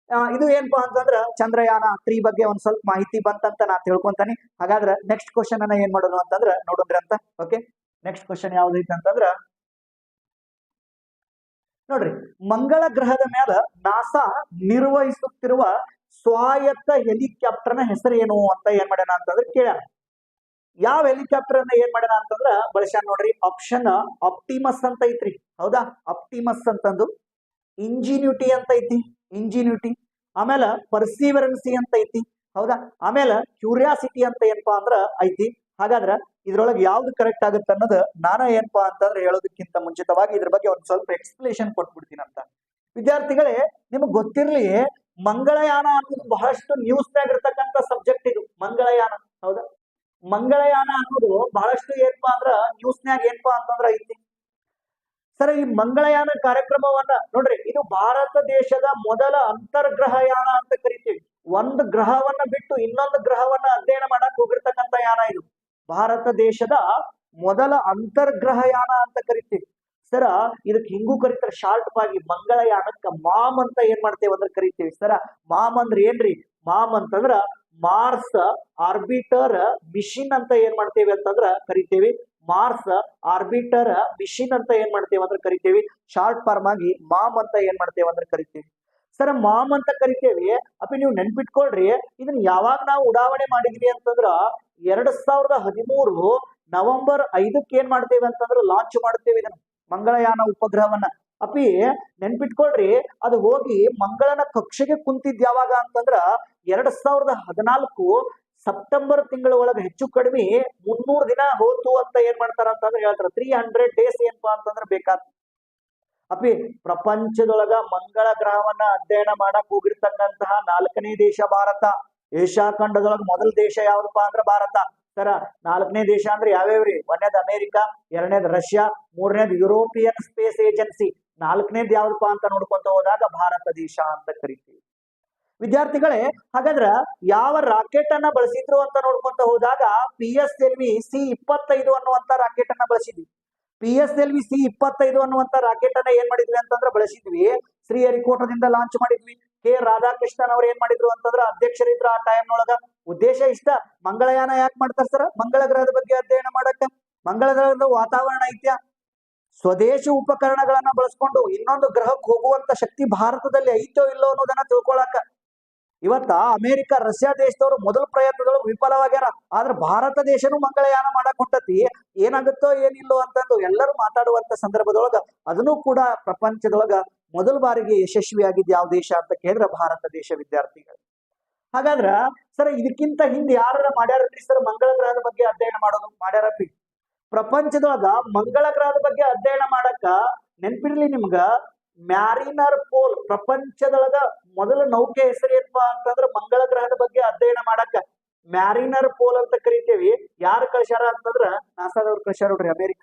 Speaker 1: ಇದು ಏನಪ್ಪಾ ಅಂತಂದ್ರ ಚಂದ್ರಯಾನ 3 ಬಗ್ಗೆ ಒಂದ್ ಸ್ವಲ್ಪ ಮಾಹಿತಿ ಬಂತಂತ ನಾ ತಿಳ್ಕೊಂತಾನೆ. ಹಾಗಾದ್ರೆ ನೆಕ್ಸ್ಟ್ ಕ್ವಶನ್ ಅನ್ನ ಏನ್ ಮಾಡೋಣ ಅಂತಂದ್ರ ನೋಡೋದ್ರಿ ಅಂತ. ಓಕೆ, ನೆಕ್ಸ್ಟ್ ಕ್ವಶನ್ ಯಾವ್ದೈತೆ ಅಂತಂದ್ರ ನೋಡ್ರಿ, ಮಂಗಳ ಗ್ರಹದ ಮೇಲೆ ನಾಸಾ ನಿರ್ವಹಿಸುತ್ತಿರುವ ಸ್ವಾಯತ್ತ ಹೆಲಿಕಾಪ್ಟರ್ನ ಹೆಸರು ಏನು ಅಂತ ಏನ್ ಮಾಡ್ಯಾನ ಅಂತಂದ್ರೆ ಕೇಳ್ಯಾನ. ಯಾವ ಹೆಲಿಕಾಪ್ಟರ್ ಅನ್ನ ಏನ್ ಮಾಡ್ಯಾನ ಅಂತಂದ್ರ ಬಳಸ್ಯಾನ ನೋಡ್ರಿ. ಆಪ್ಷನ್ ಆಪ್ಟಿಮಸ್ ಅಂತ ಐತ್ರಿ, ಹೌದಾ, ಆಪ್ಟಿಮಸ್ ಅಂತಂದು. ಇಂಜಿನ್ಯೂಟಿ ಅಂತ ಐತಿ, ಇಂಜಿನ್ಯೂಟಿ. ಆಮೇಲೆ ಪರ್ಸಿವರೆನ್ಸಿ ಅಂತ ಐತಿ, ಹೌದಾ. ಆಮೇಲೆ ಕ್ಯೂರಿಯಾಸಿಟಿ ಅಂತ ಏನಪ್ಪಾ ಅಂದ್ರ ಐತಿ. ಹಾಗಾದ್ರ ಇದ್ರೊಳಗೆ ಯಾವ್ದು ಕರೆಕ್ಟ್ ಆಗುತ್ತೆ ಅನ್ನೋದು ನಾನ ಏನಪ್ಪಾ ಅಂತಂದ್ರೆ ಹೇಳೋದಕ್ಕಿಂತ ಮುಂಚಿತವಾಗಿ ಇದ್ರ ಬಗ್ಗೆ ಒಂದ್ ಸ್ವಲ್ಪ ಎಕ್ಸ್ಪ್ಲೇಷನ್ ಕೊಟ್ಬಿಡ್ತೀನಿ ಅಂತ. ವಿದ್ಯಾರ್ಥಿಗಳೇ, ನಿಮಗ್ ಗೊತ್ತಿರ್ಲಿ, ಮಂಗಳಯಾನ ಅನ್ನೋದು ಬಹಳಷ್ಟು ನ್ಯೂಸ್ನಾಗ ಇರ್ತಕ್ಕಂಥ ಸಬ್ಜೆಕ್ಟ್ ಇದು, ಮಂಗಳಯಾನ, ಹೌದಾ. ಮಂಗಳಯಾನ ಅನ್ನೋದು ಬಹಳಷ್ಟು ಏನಪ್ಪಾ ಅಂದ್ರ ನ್ಯೂಸ್ನ್ಯಾಗ ಏನಪ್ಪಾ ಅಂತಂದ್ರ ಐತಿ. ಸರ್, ಈ ಮಂಗಳಯಾನ ಕಾರ್ಯಕ್ರಮವನ್ನ ನೋಡ್ರಿ, ಇದು ಭಾರತ ದೇಶದ ಮೊದಲ ಅಂತರ್ಗ್ರಹಯಾನ ಅಂತ ಕರಿತೀವಿ. ಒಂದು ಗ್ರಹವನ್ನ ಬಿಟ್ಟು ಇನ್ನೊಂದು ಗ್ರಹವನ್ನ ಅಧ್ಯಯನ ಮಾಡಕ್ ಹೋಗಿರ್ತಕ್ಕಂಥ ಯಾನ ಇದು. ಭಾರತ ದೇಶದ ಮೊದಲ ಅಂತರ್ಗ್ರಹಯಾನ ಅಂತ ಕರಿತೀವಿ. ಸರ, ಇದಕ್ಕೆ ಹಿಂಗೂ ಕರಿತಾರೆ ಶಾರ್ಟ್ ಆಗಿ, ಮಂಗಳಯಾನಕ್ಕ ಮಾಮ್ ಅಂತ ಏನ್ ಮಾಡ್ತೇವೆ ಅಂದ್ರೆ ಕರಿತೀವಿ. ಸರ, ಮಾಮ್ ಅಂದ್ರೆ ಏನ್ರಿ? ಮಾಮ್ ಅಂತಂದ್ರ ಮಾರ್ಸ್ ಆರ್ಬಿಟರ್ ಮಿಷಿನ್ ಅಂತ ಏನ್ ಮಾಡ್ತೇವೆ ಅಂತಂದ್ರ ಕರಿತೇವಿ. ಮಾರ್ಸ್ ಆರ್ಬಿಟರ್ ಮಿಷಿನ್ ಅಂತ ಏನ್ ಮಾಡ್ತೇವೆ ಅಂದ್ರೆ ಕರಿತೇವಿ. ಶಾರ್ಟ್ ಫಾರ್ಮ್ ಆಗಿ ಮಾಮ್ ಅಂತ ಏನ್ ಮಾಡ್ತೇವೆ ಅಂದ್ರೆ ಕರಿತೇವಿ. ಸರ್, ಮಾಮ್ ಅಂತ ಕರಿತೇವಿ. ಅಪ್ಪಿ ನೀವು ನೆನ್ಪಿಟ್ಕೊಳ್ರಿ, ಇದನ್ನ ಯಾವಾಗ ನಾವು ಉಡಾವಣೆ ಮಾಡಿದ್ವಿ ಅಂತಂದ್ರ 2013 ನವೆಂಬರ್ 5ಕ್ಕೆ ಏನ್ ಮಾಡ್ತೇವೆ ಅಂತಂದ್ರ ಲಾಂಚ್ ಮಾಡ್ತೇವೆ ಇದನ್ನ, ಮಂಗಳಯಾನ ಉಪಗ್ರಹವನ್ನ. ಅಪ್ಪಿ ನೆನ್ಪಿಟ್ಕೊಳ್ರಿ, ಅದು ಹೋಗಿ ಮಂಗಳನ ಕಕ್ಷೆಗೆ ಕುಂತಿದ್ ಯಾವಾಗ ಅಂತಂದ್ರ 2014 ಸೆಪ್ಟೆಂಬರ್ ತಿಂಗಳ ಒಳಗೆ ಹೆಚ್ಚು ಕಡಿಮೆ 300 ದಿನ ಹೋತು ಅಂತ ಏನ್ ಮಾಡ್ತಾರ ಅಂತಂದ್ರೆ ಹೇಳ್ತಾರ. 300 ಡೇಸ್ ಏನಪ್ಪಾ ಅಂತಂದ್ರೆ ಬೇಕಾದ. ಅಪ್ಪಿ ಪ್ರಪಂಚದೊಳಗ ಮಂಗಳ ಗ್ರಹವನ್ನ ಅಧ್ಯಯನ ಮಾಡಕ್ ಹೋಗಿರ್ತಕ್ಕಂತಹ 4ನೇ ದೇಶ ಭಾರತ. ಏಷ್ಯಾ ಖಂಡದೊಳಗ ಮೊದಲ ದೇಶ ಯಾವ್ದಪ್ಪ ಅಂದ್ರ ಭಾರತ. ಸರ, 4ನೇ ದೇಶ ಅಂದ್ರೆ ಯಾವ್ಯಾವ್ರಿ? 1ನೇದು ಅಮೆರಿಕ, 2ನೇದು ರಷ್ಯಾ, 3ನೇದು ಯುರೋಪಿಯನ್ ಸ್ಪೇಸ್ ಏಜೆನ್ಸಿ, 4ನೇದು ಯಾವ್ದಪ್ಪ ಅಂತ ನೋಡ್ಕೊಂತ ಹೋದಾಗ ಭಾರತ ದೇಶ ಅಂತ ಕರಿತೀವಿ. ವಿದ್ಯಾರ್ಥಿಗಳೇ, ಹಾಗಾದ್ರ ಯಾವ ರಾಕೆಟ್ ಅನ್ನ ಬಳಸಿದ್ರು ಅಂತ ನೋಡ್ಕೊಂತ ಹೋದಾಗ PSLV C-25 ಅನ್ನುವಂತ ರಾಕೆಟ್ ಅನ್ನ ಬಳಸಿದ್ವಿ. PSLV C-25 ಅನ್ನುವಂತ ರಾಕೆಟ್ ಅನ್ನ ಏನ್ ಮಾಡಿದ್ವಿ ಅಂತಂದ್ರೆ ಬಳಸಿದ್ವಿ. ಶ್ರೀಹರಿಕೋಟದಿಂದ ಲಾಂಚ್ ಮಾಡಿದ್ವಿ. ಕೆ ರಾಧಾಕೃಷ್ಣನ್ ಅವ್ರು ಏನ್ ಮಾಡಿದ್ರು ಅಂತಂದ್ರ ಅಧ್ಯಕ್ಷರಿದ್ರು ಆ ಟೈಮ್ ನೊಳಗ. ಉದ್ದೇಶ ಇಷ್ಟ, ಮಂಗಳಯಾನ ಯಾಕೆ ಮಾಡ್ತಾರ ಸರ್? ಮಂಗಳ ಗ್ರಹದ ಬಗ್ಗೆ ಅಧ್ಯಯನ ಮಾಡಕ್ಕ. ಮಂಗಳ ಗ್ರಹದ ವಾತಾವರಣ ಐತ್ಯಾ, ಸ್ವದೇಶಿ ಉಪಕರಣಗಳನ್ನ ಬಳಸ್ಕೊಂಡು ಇನ್ನೊಂದು ಗ್ರಹಕ್ಕೆ ಹೋಗುವಂತ ಶಕ್ತಿ ಭಾರತದಲ್ಲಿ ಐತೋ ಇಲ್ಲೋ ಅನ್ನೋದನ್ನ ತಿಳ್ಕೊಳಕ. ಇವತ್ತ ಅಮೆರಿಕ, ರಷ್ಯಾ ದೇಶದವರು ಮೊದಲ ಪ್ರಯತ್ನದೊಳಗೆ ವಿಫಲವಾಗ್ಯಾರ. ಆದ್ರೆ ಭಾರತ ದೇಶನು ಮಂಗಳಯಾನ ಮಾಡಕ್ ಹೊಂಟತಿ. ಏನಾಗುತ್ತೋ ಏನಿಲ್ಲೋ ಅಂತಂದು ಎಲ್ಲರೂ ಮಾತಾಡುವಂತ ಸಂದರ್ಭದೊಳಗ ಅದನ್ನು ಕೂಡ ಪ್ರಪಂಚದೊಳಗ ಮೊದಲ ಬಾರಿಗೆ ಯಶಸ್ವಿಯಾಗಿದ್ ಯಾವ ದೇಶ ಅಂತ ಕೇಳಿದ್ರೆ ಭಾರತ ದೇಶ. ವಿದ್ಯಾರ್ಥಿಗಳು, ಹಾಗಾದ್ರ ಸರ್ ಇದಕ್ಕಿಂತ ಹಿಂದೆ ಯಾರ ಮಾಡ್ಯಾರಲ್ರಿ ಸರ್ ಮಂಗಳ ಗ್ರಹದ ಬಗ್ಗೆ ಅಧ್ಯಯನ ಮಾಡೋದು? ಮಾಡ್ಯಾರಪ್ಪಿ. ಪ್ರಪಂಚದೊಳಗ ಮಂಗಳ ಗ್ರಹದ ಬಗ್ಗೆ ಅಧ್ಯಯನ ಮಾಡಕ ನೆನ್ಪಿರ್ಲಿ ನಿಮ್ಗ, ಮ್ಯಾರಿನರ್ ಪೋಲ್. ಪ್ರಪಂಚದೊಳಗ ಮೊದಲ ನೌಕೆ ಹೆಸರು ಏನಪ್ಪಾ ಅಂತಂದ್ರ ಮಂಗಳ ಗ್ರಹದ ಬಗ್ಗೆ ಅಧ್ಯಯನ ಮಾಡಕ ಮ್ಯಾರಿನರ್ ಪೋಲ್ ಅಂತ ಕರಿತೇವಿ. ಯಾರು ಕಳ್ಸ್ಯಾರ ಅಂತಂದ್ರ ನಾಸಾದವ್ರು ಕಳ್ಸ್ಯಾರ ನೋಡ್ರಿ. ಅಮೆರಿಕ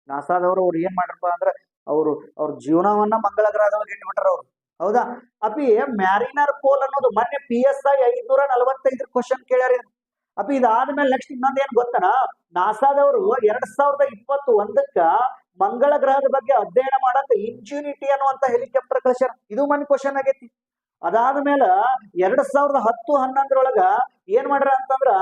Speaker 1: ನಾಸಾದವ್ರು ಅವ್ರು ಏನ್ ಮಾಡ್ರಪ್ಪ ಅಂದ್ರ ಅವ್ರ ಜೀವನವನ್ನ ಮಂಗಳ ಗ್ರಹದೊಳಗೆ ಇಟ್ಬಿಟ್ರ ಅವ್ರು, ಹೌದಾ. ಅಪ್ಪಿ ಮ್ಯಾರಿನರ್ ಪೋಲ್ ಅನ್ನೋದು ಮೊನ್ನೆ PSI 545 ಕ್ವಶನ್ ಕೇಳ್ಯಾರ. ಅಪ್ಪಿ ಇದಾದ್ಮೇಲೆ ನೆಕ್ಸ್ಟ್ ಇನ್ನೊಂದ್ ಏನ್ ಗೊತ್ತನ, ನಾಸಾದವರು 2021ಕ್ಕ ಮಂಗಳ ಗ್ರಹದ ಬಗ್ಗೆ ಅಧ್ಯಯನ ಮಾಡಕ್ ಇಂಜಿನ್ಯೂಟಿ ಅನ್ನುವಂತ ಹೆಲಿಕಾಪ್ಟರ್ ಕಳ್ಸ್ಯಾರ. ಇದು ಮೊನ್ನೆ ಕ್ವಶನ್ ಆಗೈತಿ. ಅದಾದ್ಮೇಲೆ 2010-11 ಏನ್ ಮಾಡ್ಯಾರ ಅಂತಂದ್ರ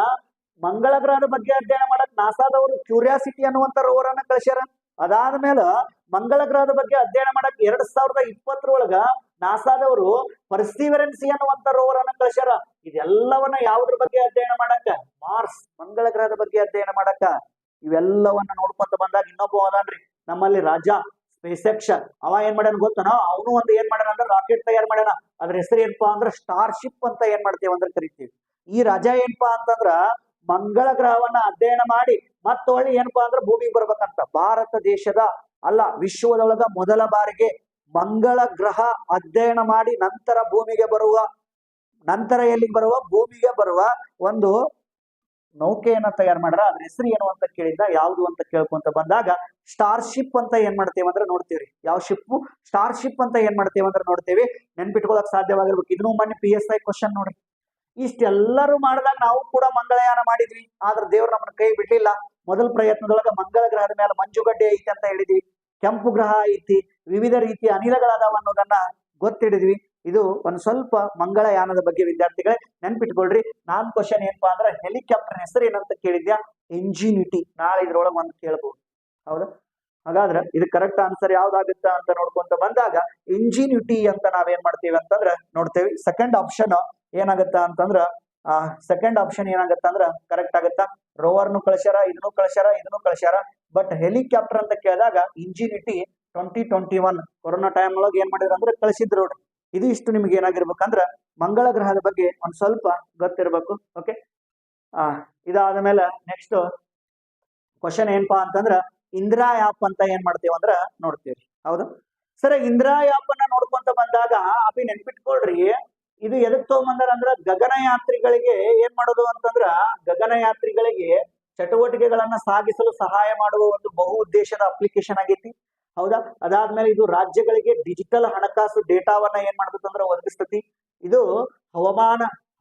Speaker 1: ಮಂಗಳ ಗ್ರಹದ ಬಗ್ಗೆ ಅಧ್ಯಯನ ಮಾಡಕ್ ನಾಸಾದವರು ಕ್ಯೂರಿಯಾಸಿಟಿ ಅನ್ನುವಂತ ರೋವರ್ ಅನ್ನ ಕಳ್ಸ್ಯಾರ. ಅದಾದ್ಮೇಲೆ ಮಂಗಳ ಗ್ರಹದ ಬಗ್ಗೆ ಅಧ್ಯಯನ ಮಾಡಕ್ 2020 ನಾಸಾದವರು ಪರ್ಸಿವರೆನ್ಸಿ ಅನ್ನುವಂತ ರೋವರ್ ಅನ್ನ ಕಳ್ಸ್ಯಾರ. ಇದೆಲ್ಲವನ್ನ ಯಾವ್ದ್ರ ಬಗ್ಗೆ ಅಧ್ಯಯನ ಮಾಡಕ? ಮಾರ್ಸ್, ಮಂಗಳ ಗ್ರಹದ ಬಗ್ಗೆ ಅಧ್ಯಯನ ಮಾಡಕ. ಇವೆಲ್ಲವನ್ನ ನೋಡ್ಕೊಂತ ಬಂದಾಗ ಇನ್ನೊಬ್ಬ ಅದಾನ್ರಿ ನಮ್ಮಲ್ಲಿ, ರಾಜಾ ಸ್ಪೇಸ್. ಅವ ಏನ್ ಮಾಡ್ಯಾನ ಗೊತ್ತನ? ಅವನು ಒಂದು ಏನ್ ಮಾಡ್ಯಾನ ಅಂದ್ರೆ ರಾಕೆಟ್ ತಯಾರು ಮಾಡ್ಯಾನ. ಅದ್ರ ಹೆಸರು ಏನಪ್ಪಾ ಅಂದ್ರೆ ಸ್ಟಾರ್ಶಿಪ್ ಅಂತ ಏನ್ ಮಾಡ್ತೇವೆ ಅಂದ್ರೆ ಕರಿತೀವಿ. ಈ ರಾಜಾ ಏನಪ್ಪಾ ಅಂತಂದ್ರ ಮಂಗಳ ಗ್ರಹವನ್ನ ಅಧ್ಯಯನ ಮಾಡಿ ಮತ್ತೊಳ್ಳಿ ಏನಪ್ಪಾ ಅಂದ್ರೆ ಭೂಮಿಗೆ ಬರ್ಬೇಕಂತ. ಭಾರತ ದೇಶದ ಅಲ್ಲ, ವಿಶ್ವದೊಳಗ ಮೊದಲ ಬಾರಿಗೆ ಮಂಗಳ ಗ್ರಹ ಅಧ್ಯಯನ ಮಾಡಿ ನಂತರ ಭೂಮಿಗೆ ಬರುವ, ನಂತರ ಎಲ್ಲಿಗೆ ಬರುವ, ಭೂಮಿಗೆ ಬರುವ ಒಂದು ನೌಕೆಯನ್ನ ತಯಾರು ಮಾಡ್ರ. ಅದ್ರ ಹೆಸರು ಏನು ಅಂತ ಕೇಳಿದ, ಯಾವ್ದು ಅಂತ ಕೇಳ್ಕೊಂತ ಬಂದಾಗ ಸ್ಟಾರ್ಶಿಪ್ ಅಂತ ಏನ್ ಮಾಡ್ತೇವೆ ಅಂದ್ರೆ ನೋಡ್ತೇವ್ರಿ. ಯಾವ ಶಿಪ್? ಸ್ಟಾರ್ಶಿಪ್ ಅಂತ ಏನ್ ಮಾಡ್ತೇವೆ ಅಂದ್ರೆ ನೋಡ್ತೇವೆ. ನೆನ್ಪಿಟ್ಕೊಳಕ್ ಸಾಧ್ಯವಾಗಿರ್ಬೇಕು. ಇದನ್ನು ಮೊನ್ನೆ PSI ಕ್ವಶನ್ ನೋಡ್ರಿ. ಇಷ್ಟೆಲ್ಲರೂ ಮಾಡಿದಾಗ ನಾವು ಕೂಡ ಮಂಗಳಯಾನ ಮಾಡಿದ್ವಿ. ಆದ್ರೆ ದೇವ್ರು ನಮ್ಮನ್ನ ಕೈ ಬಿಡ್ಲಿಲ್ಲ. ಮೊದಲ ಪ್ರಯತ್ನದೊಳಗ ಮಂಗಳ ಗ್ರಹದ ಮೇಲೆ ಮಂಜುಗಡ್ಡೆ ಐತಿ ಅಂತ ಹೇಳಿದ್ವಿ, ಕೆಂಪು ಗ್ರಹ ಐತಿ, ವಿವಿಧ ರೀತಿಯ ಅನಿಲಗಳದಾವ ಅನ್ನೋದನ್ನ ಗೊತ್ತಿಡಿದ್ವಿ. ಇದು ಒಂದ್ ಸ್ವಲ್ಪ ಮಂಗಳಯಾನದ ಬಗ್ಗೆ ವಿದ್ಯಾರ್ಥಿಗಳೇ ನೆನ್ಪಿಟ್ಕೊಳ್ರಿ. ನಾನ್ ಕ್ವಶನ್ ಏನಪ್ಪಾ ಅಂದ್ರೆ ಹೆಲಿಕಾಪ್ಟರ್ ಹೆಸರು ಏನಂತ ಕೇಳಿದ್ಯಾ? ಇಂಜಿನಿಟಿ. ನಾಳೆ ಇದ್ರೊಳಗೆ ಒಂದು ಕೇಳ್ಬಹುದು. ಹೌದಾ? ಹಾಗಾದ್ರೆ ಇದು ಕರೆಕ್ಟ್ ಆನ್ಸರ್ ಯಾವ್ದಾಗುತ್ತಾ ಅಂತ ನೋಡ್ಕೊಂತ ಬಂದಾಗ ಇಂಜಿನಿಟಿ ಅಂತ ನಾವೇನ್ ಮಾಡ್ತೀವಿ ಅಂತಂದ್ರೆ ನೋಡ್ತೇವೆ. ಸೆಕೆಂಡ್ ಆಪ್ಷನ್ ಏನಾಗತ್ತ ಅಂತಂದ್ರ ಸೆಕೆಂಡ್ ಆಪ್ಷನ್ ಏನಾಗತ್ತ ಅಂದ್ರ ಕರೆಕ್ಟ್ ಆಗತ್ತಾ? ರೋವರ್ನು ಕಳ್ಸ್ಯಾರ, ಇದನ್ನು ಕಳ್ಸ್ಯಾರ, ಇದನ್ನು ಕಳ್ಸ್ಯಾರ. ಬಟ್ ಹೆಲಿಕಾಪ್ಟರ್ ಅಂತ ಕೇಳಿದಾಗ ಇಂಜಿನಿಟಿ 2021 ಕೊರೋನಾ ಟೈಮ್ ಒಳಗೆ ಏನ್ ಮಾಡಿದ್ರು ಅಂದ್ರೆ ಕಳಿಸಿದ್ರು ನೋಡ್ರಿ. ಇದು ಇಷ್ಟು ನಿಮ್ಗೆ ಏನಾಗಿರ್ಬೇಕಂದ್ರ ಮಂಗಳ ಗ್ರಹದ ಬಗ್ಗೆ ಒಂದ್ ಸ್ವಲ್ಪ ಗೊತ್ತಿರ್ಬೇಕು. ಓಕೆ, ಇದಾದ ಮೇಲೆ ನೆಕ್ಸ್ಟ್ ಕ್ವಶನ್ ಏನಪ್ಪಾ ಅಂತಂದ್ರ ಇಂದ್ರಾ ಆ್ಯಪ್ ಅಂತ ಏನ್ ಮಾಡ್ತೇವೆ ಅಂದ್ರ ನೋಡ್ತೀವಿ. ಹೌದು ಸರ್, ಇಂದ್ರಾ ಆ್ಯಪ್ ಅನ್ನ ನೋಡ್ಕೊಂತ ಬಂದಾಗ ಅಭಿ ನೆನ್ಪಿಟ್ಕೊಳ್ರಿ, ಇದು ಎದಕ್ ತಗೊಂಬಂದಾರ ಅಂದ್ರ ಗಗನಯಾತ್ರಿಗಳಿಗೆ ಏನ್ ಮಾಡೋದು ಅಂತಂದ್ರ ಗಗನಯಾತ್ರಿಗಳಿಗೆ ಚಟುವಟಿಕೆಗಳನ್ನ ಸಾಗಿಸಲು ಸಹಾಯ ಮಾಡುವ ಒಂದು ಬಹು ಉದ್ದೇಶದ ಅಪ್ಲಿಕೇಶನ್ ಆಗೈತಿ. ಹೌದಾ? ಅದಾದ್ಮೇಲೆ ಇದು ರಾಜ್ಯಗಳಿಗೆ ಡಿಜಿಟಲ್ ಹಣಕಾಸು ಡೇಟಾವನ್ನ ಏನ್ ಮಾಡ್ತಂದ್ರ ಒದಗಿಸ್ತತಿ. ಇದು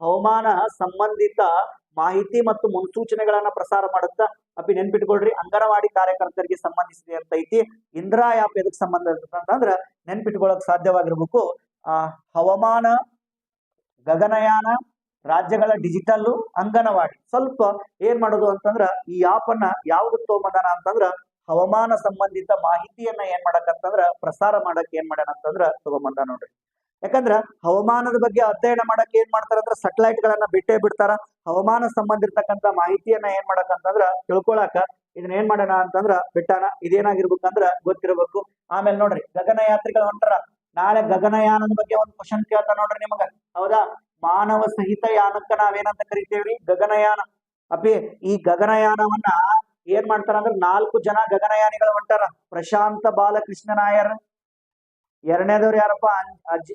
Speaker 1: ಹವಾಮಾನ ಸಂಬಂಧಿತ ಮಾಹಿತಿ ಮತ್ತು ಮುನ್ಸೂಚನೆಗಳನ್ನ ಪ್ರಸಾರ ಮಾಡುತ್ತಾ. ಅಪ್ಪಿ ನೆನ್ಪಿಟ್ಕೊಳ್ರಿ, ಅಂಗನವಾಡಿ ಕಾರ್ಯಕರ್ತರಿಗೆ ಸಂಬಂಧಿಸಿದೆ ಅಂತ ಐತಿ. ಇಂದ್ರಾ ಆ್ಯಪ್ ಎದಕ್ ಸಂಬಂಧ ಅಂತಂದ್ರ ನೆನ್ಪಿಟ್ಕೊಳ್ಳಕ್ ಸಾಧ್ಯವಾಗಿರ್ಬೇಕು. ಹವಾಮಾನ, ಗಗನಯಾನ, ರಾಜ್ಯಗಳ ಡಿಜಿಟಲ್, ಅಂಗನವಾಡಿ ಸ್ವಲ್ಪ ಏನ್ ಮಾಡೋದು ಅಂತಂದ್ರ ಈ ಆಪ್ ಅನ್ನ ಯಾವ್ದು ತಗೊಂಬಂದಾನ ಅಂತಂದ್ರ ಹವಾಮಾನ ಸಂಬಂಧಿತ ಮಾಹಿತಿಯನ್ನ ಏನ್ ಮಾಡಕಂತಂದ್ರ ಪ್ರಸಾರ ಮಾಡಕ್ ಏನ್ ಮಾಡ್ಯಾನ ಅಂತಂದ್ರ ತಗೊಂಬಂದ ನೋಡ್ರಿ. ಯಾಕಂದ್ರ ಹವಾಮಾನದ ಬಗ್ಗೆ ಅಧ್ಯಯನ ಮಾಡಕ್ ಏನ್ ಮಾಡ್ತಾರಂದ್ರ ಸೆಟಲೈಟ್ ಗಳನ್ನ ಬಿಟ್ಟೇ ಬಿಡ್ತಾರ. ಹವಾಮಾನ ಸಂಬಂಧಿರ್ತಕ್ಕಂಥ ಮಾಹಿತಿಯನ್ನ ಏನ್ ಮಾಡಕಂತಂದ್ರ ತಿಳ್ಕೊಳಕ ಇದನ್ನ ಏನ್ ಮಾಡ್ಯಾನ ಅಂತಂದ್ರ ಬಿಟ್ಟಾನ. ಇದೇನಾಗಿರ್ಬೇಕಂದ್ರ ಗೊತ್ತಿರ್ಬೇಕು. ಆಮೇಲೆ ನೋಡ್ರಿ, ಗಗನಯಾತ್ರಿಗಳು ಹೊಂಟಾರ. ನಾಳೆ ಗಗನಯಾನದ ಬಗ್ಗೆ ಒಂದು ಕ್ವಶನ್ ಕೇಳ್ತಾ ನೋಡ್ರಿ ನಿಮಗ. ಹೌದಾ? ಮಾನವ ಸಹಿತ ಯಾನಕ್ಕ ನಾವೇನಂತ ಕರಿತೇವ್ರಿ? ಗಗನಯಾನ. ಅಪ್ಪಿ ಈ ಗಗನಯಾನವನ್ನ ಏನ್ ಮಾಡ್ತಾರ ಅಂದ್ರೆ 4 ಜನ ಗಗನಯಾನಿಗಳು ಹೊಂಟಾರ. ಪ್ರಶಾಂತ ಬಾಲಕೃಷ್ಣ ನಾಯರ್, ಎರಡನೇದವ್ರು ಯಾರಪ್ಪ?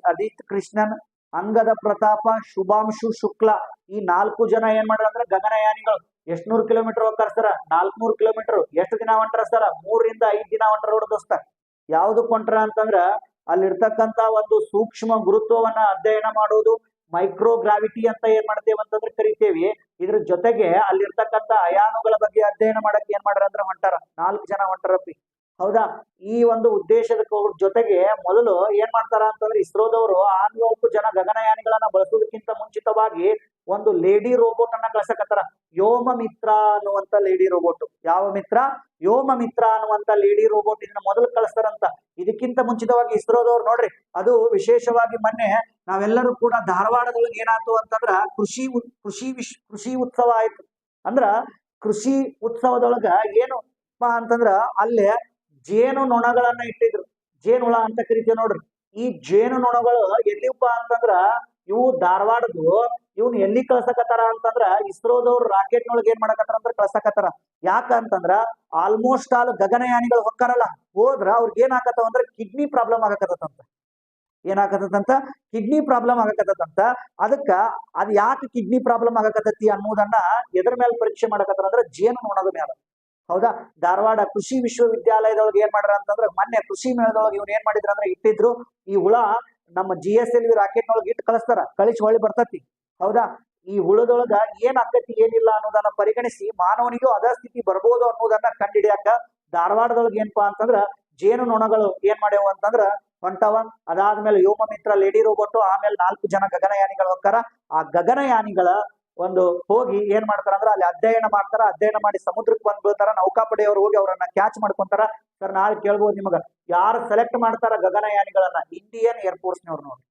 Speaker 1: ಅದಿತ್ ಕೃಷ್ಣನ್, ಅಂಗದ ಪ್ರತಾಪ, ಶುಭಾಂಶು ಶುಕ್ಲಾ. ಈ 4 ಜನ ಏನ್ ಮಾಡ್ಯಾರ ಅಂದ್ರೆ ಗಗನಯಾನಿಗಳು. ಎಷ್ಟ್ನೂರು ಕಿಲೋಮೀಟರ್ ಹೋಗ್ತಾರ ಸರ? 400 ಕಿಲೋಮೀಟರ್. ಎಷ್ಟು ದಿನ ಹೊಂಟಾರ ಸರ? 3 ರಿಂದ 5 ದಿನ ಹೊಂಟಾರ ನೋಡ ದೋಸ್ತ. ಯಾವ್ದಕ್ ಹೊಂಟಾರ ಅಂತಂದ್ರ ಅಲ್ಲಿರ್ತಕ್ಕಂತ ಒಂದು ಸೂಕ್ಷ್ಮ ಗುರುತ್ವವನ್ನ ಅಧ್ಯಯನ ಮಾಡುವುದು, ಮೈಕ್ರೋಗ್ರಾವಿಟಿ ಅಂತ ಏನ್ ಮಾಡ್ತೇವೆ ಅಂತಂದ್ರೆ ಕರಿತೇವಿ. ಇದ್ರ ಜೊತೆಗೆ ಅಲ್ಲಿರ್ತಕ್ಕಂಥ ಅಯಾನುಗಳ ಬಗ್ಗೆ ಅಧ್ಯಯನ ಮಾಡಕ್ ಏನ್ ಮಾಡ್ಯಾರ ಅಂದ್ರೆ ಹೊಂಟಾರ. 4 ಜನ ಹೊಂಟಾರಪ್ಪಿ. ಹೌದಾ? ಈ ಒಂದು ಉದ್ದೇಶದ ಜೊತೆಗೆ ಮೊದಲು ಏನ್ ಮಾಡ್ತಾರ ಅಂತಂದ್ರೆ ಇಸ್ರೋದವರು 6 ಜನ ಗಗನಯಾನಿಗಳನ್ನ ಬಳಸೋದಕ್ಕಿಂತ ಮುಂಚಿತವಾಗಿ ಒಂದು ಲೇಡಿ ರೋಬೋಟ್ ಅನ್ನ ಕಳ್ಸಕತ್ತಾರ. ವ್ಯೋಮ ಮಿತ್ರ ಅನ್ನುವಂತ ಲೇಡಿ ರೋಬೋಟ್. ಯಾವ ಮಿತ್ರ? ವ್ಯೋಮ ಮಿತ್ರ ಅನ್ನುವಂತ ಲೇಡಿ ರೋಬೋಟ್ ಇದನ್ನ ಮೊದಲು ಕಳಿಸ್ತಾರಂತ. ಇದಕ್ಕಿಂತ ಮುಂಚಿತವಾಗಿ ಇಸ್ರೋದವ್ರು ನೋಡ್ರಿ, ಅದು ವಿಶೇಷವಾಗಿ ಮೊನ್ನೆ ನಾವೆಲ್ಲರೂ ಕೂಡ ಧಾರವಾಡದೊಳಗೆ ಏನಾಯ್ತು ಅಂತಂದ್ರ ಕೃಷಿ ಉತ್ಸವ ಆಯ್ತು. ಅಂದ್ರ ಕೃಷಿ ಉತ್ಸವದೊಳಗ ಏನಪ್ಪಾ ಅಂತಂದ್ರ ಅಲ್ಲೇ ಜೇನು ನೊಣಗಳನ್ನ ಇಟ್ಟಿದ್ರು. ಜೇನುಳ ಅಂತ ಕರಿತೀವಿ ನೋಡ್ರಿ. ಈ ಜೇನು ನೊಣಗಳು ಎಲ್ಲಿಪ್ಪ ಅಂತಂದ್ರ ಇವು ಧಾರವಾಡದು. ಇವ್ನ ಎಲ್ಲಿ ಕಳ್ಸಕತ್ತಾರ ಅಂತಂದ್ರ ಇಸ್ರೋದವ್ರು ರಾಕೆಟ್ ನೊಳಗೆ ಏನ್ ಮಾಡಕತ್ತಾರ ಅಂದ್ರೆ ಕಳ್ಸಕತ್ತಾರ. ಯಾಕಂತಂದ್ರ ಆಲ್ಮೋಸ್ಟ್ ಆಲ್ ಗಗನಯಾನಿಗಳು ಹೊಕ್ಕಾರಲ್ಲ, ಹೋದ್ರ ಅವ್ರಿಗೆ ಏನಾಕತ್ತವ ಅಂದ್ರೆ ಕಿಡ್ನಿ ಪ್ರಾಬ್ಲಮ್ ಆಗಕತ್ತಂತ. ಏನಾಗತ್ತಂತ? ಕಿಡ್ನಿ ಪ್ರಾಬ್ಲಮ್ ಆಗಕತ್ತಂತ. ಅದಕ್ಕ ಅದ್ ಯಾಕೆ ಕಿಡ್ನಿ ಪ್ರಾಬ್ಲಮ್ ಆಗಕತ್ತತಿ ಅನ್ನೋದನ್ನ ಎದ್ರ ಮೇಲೆ ಪರೀಕ್ಷೆ ಮಾಡಕತ್ತಾರ ಅಂದ್ರೆ ಜೇನು ನೊಣದ ಮೇಲೆ. ಹೌದಾ? ಧಾರವಾಡ ಕೃಷಿ ವಿಶ್ವವಿದ್ಯಾಲಯದೊಳಗೆ ಏನ್ ಮಾಡ್ಯಾರ ಅಂತಂದ್ರೆ ಮೊನ್ನೆ ಕೃಷಿ ಮೇಳದೊಳಗೆ ಇವ್ರು ಏನ್ ಮಾಡಿದ್ರ ಅಂದ್ರೆ ಇಟ್ಟಿದ್ರು. ಈ ಹುಳ ನಮ್ಮ GSLV ರಾಕೆಟ್ ನೊಳಗೆ ಇಟ್ಟು ಕಳಿಸ್ತಾರ, ಕಳಿಸಿ ಹೊಳ್ಳಿ ಬರ್ತತಿ. ಹೌದಾ? ಈ ಹುಳದೊಳಗ ಏನ್ ಆಕತಿ ಏನಿಲ್ಲ ಅನ್ನೋದನ್ನ ಪರಿಗಣಿಸಿ ಮಾನವನಿಗೂ ಅದ ಸ್ಥಿತಿ ಬರ್ಬೋದು ಅನ್ನೋದನ್ನ ಕಂಡಿಡಿಯಾಕ ಧಾರವಾಡದೊಳಗೆ ಏನಪ್ಪಾ ಅಂತಂದ್ರ ಜೇನು ನೊಣಗಳು ಏನ್ ಮಾಡ್ಯಾವ ಅಂತಂದ್ರ ಹೊಂಟವ. ಅದಾದ್ಮೇಲೆ ವ್ಯೋಮ ಮಿತ್ರ ಲೇಡಿ ರೋಬೋಟ್, ಆಮೇಲೆ 4 ಜನ ಗಗನಯಾನಿಗಳು ಹೋಗ್ತಾರ. ಆ ಗಗನಯಾನಿಗಳ ಒಂದು ಹೋಗಿ ಏನ್ ಮಾಡ್ತಾರ ಅಂದ್ರೆ ಅಲ್ಲಿ ಅಧ್ಯಯನ ಮಾಡ್ತಾರ. ಅಧ್ಯಯನ ಮಾಡಿ ಸಮುದ್ರಕ್ಕೆ ಬಂದ್ ಬೀಳ್ತಾರ. ನೌಕಾಪಡೆಯವರು ಹೋಗಿ ಅವರನ್ನ ಕ್ಯಾಚ್ ಮಾಡ್ಕೊಂತಾರ. ಸರ್ ನಾಳೆ ಕೇಳ್ಬೋದು ನಿಮಗ, ಯಾರು ಸೆಲೆಕ್ಟ್ ಮಾಡ್ತಾರ ಗಗನಯಾನಿಗಳನ್ನ? ಇಂಡಿಯನ್ ಏರ್ಫೋರ್ಸ್ ನವ್ರು ನೋಡ್ರಿ.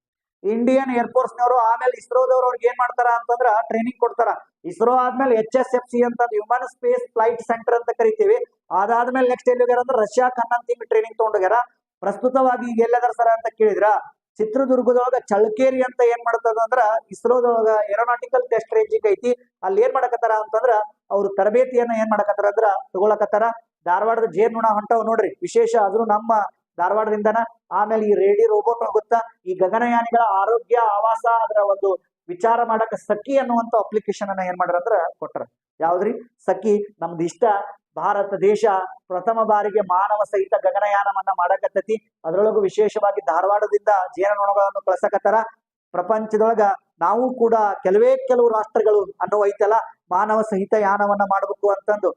Speaker 1: ಇಂಡಿಯನ್ ಏರ್ಫೋರ್ಸ್ ನವರು. ಆಮೇಲೆ ಇಸ್ರೋದವ್ರು ಅವ್ರಿಗೆ ಏನ್ ಮಾಡ್ತಾರ ಅಂತಂದ್ರ ಟ್ರೈನಿಂಗ್ ಕೊಡ್ತಾರ. ಇಸ್ರೋ ಆದ್ಮೇಲೆ HSFC ಅಂತ ಹ್ಯೂಮನ್ ಸ್ಪೇಸ್ ಫ್ಲೈಟ್ ಸೆಂಟರ್ ಅಂತ ಕರಿತೀವಿ. ಅದಾದ್ಮೇಲೆ ನೆಕ್ಸ್ಟ್ ಎಲ್ಲಿ ಹೋಗ್ಯಾರ ಅಂದ್ರೆ ರಷ್ಯಾಕ್ 11 ತಿಂಗಳು ಟ್ರೈನಿಂಗ್ ತಗೊಂಡೋಗ್ಯಾರ. ಪ್ರಸ್ತುತವಾಗಿ ಈಗ ಎಲ್ಲದಾರ ಸರ ಅಂತ ಕೇಳಿದ್ರ ಚಿತ್ರದುರ್ಗದೊಳಗ ಚಳ್ಳಕೇರಿ ಅಂತ ಏನ್ ಮಾಡ್ತದ ಅಂದ್ರ ಇಸ್ರೋದೊಳಗ ಏರೋನಾಟಿಕಲ್ ಟೆಸ್ಟ್ ರೇಂಜಿಂಗ್ ಐತಿ. ಅಲ್ಲಿ ಏನ್ ಮಾಡಕತ್ತಾರ ಅಂತಂದ್ರ ಅವ್ರು ತರಬೇತಿಯನ್ನ ಏನ್ ಮಾಡಕತ್ತಾರ ಅಂದ್ರ ತಗೊಳಕತ್ತಾರ. ಧಾರವಾಡದ ಜೇನುನೊಣ ಹೊಂಟವ್ ನೋಡ್ರಿ, ವಿಶೇಷ ಅದು ನಮ್ಮ ಧಾರವಾಡದಿಂದನ. ಆಮೇಲೆ ಈ ರೇಡಿ ರೋಬೋಟ್ ಗೊತ್ತಾ? ಈ ಗಗನಯಾನಿಗಳ ಆರೋಗ್ಯ, ಆವಾಸ, ಅದರ ಒಂದು ವಿಚಾರ ಮಾಡಕ ಸಖಿ ಅನ್ನುವಂತ ಅಪ್ಲಿಕೇಶನ್ ಅನ್ನ ಏನ್ ಮಾಡ್ರ ಅಂದ್ರ ಕೊಟ್ರ. ಯಾವ್ದ್ರಿ? ಸಖಿ. ನಮ್ದು ಇಷ್ಟ ಭಾರತ ದೇಶ ಪ್ರಥಮ ಬಾರಿಗೆ ಮಾನವ ಸಹಿತ ಗಗನಯಾನವನ್ನ ಮಾಡಕತ್ತತಿ. ಅದರೊಳಗೂ ವಿಶೇಷವಾಗಿ ಧಾರವಾಡದಿಂದ ಜೇನುನೊಣಗಳನ್ನು ಕಳ್ಸಕತ್ತಾರ. ಪ್ರಪಂಚದೊಳಗ ನಾವು ಕೂಡ ಕೆಲವು ರಾಷ್ಟ್ರಗಳು ಅನ್ನೋ ಐತಲ್ಲ ಮಾನವ ಸಹಿತ ಯಾನವನ್ನ ಮಾಡ್ಬೇಕು ಅಂತಂದು.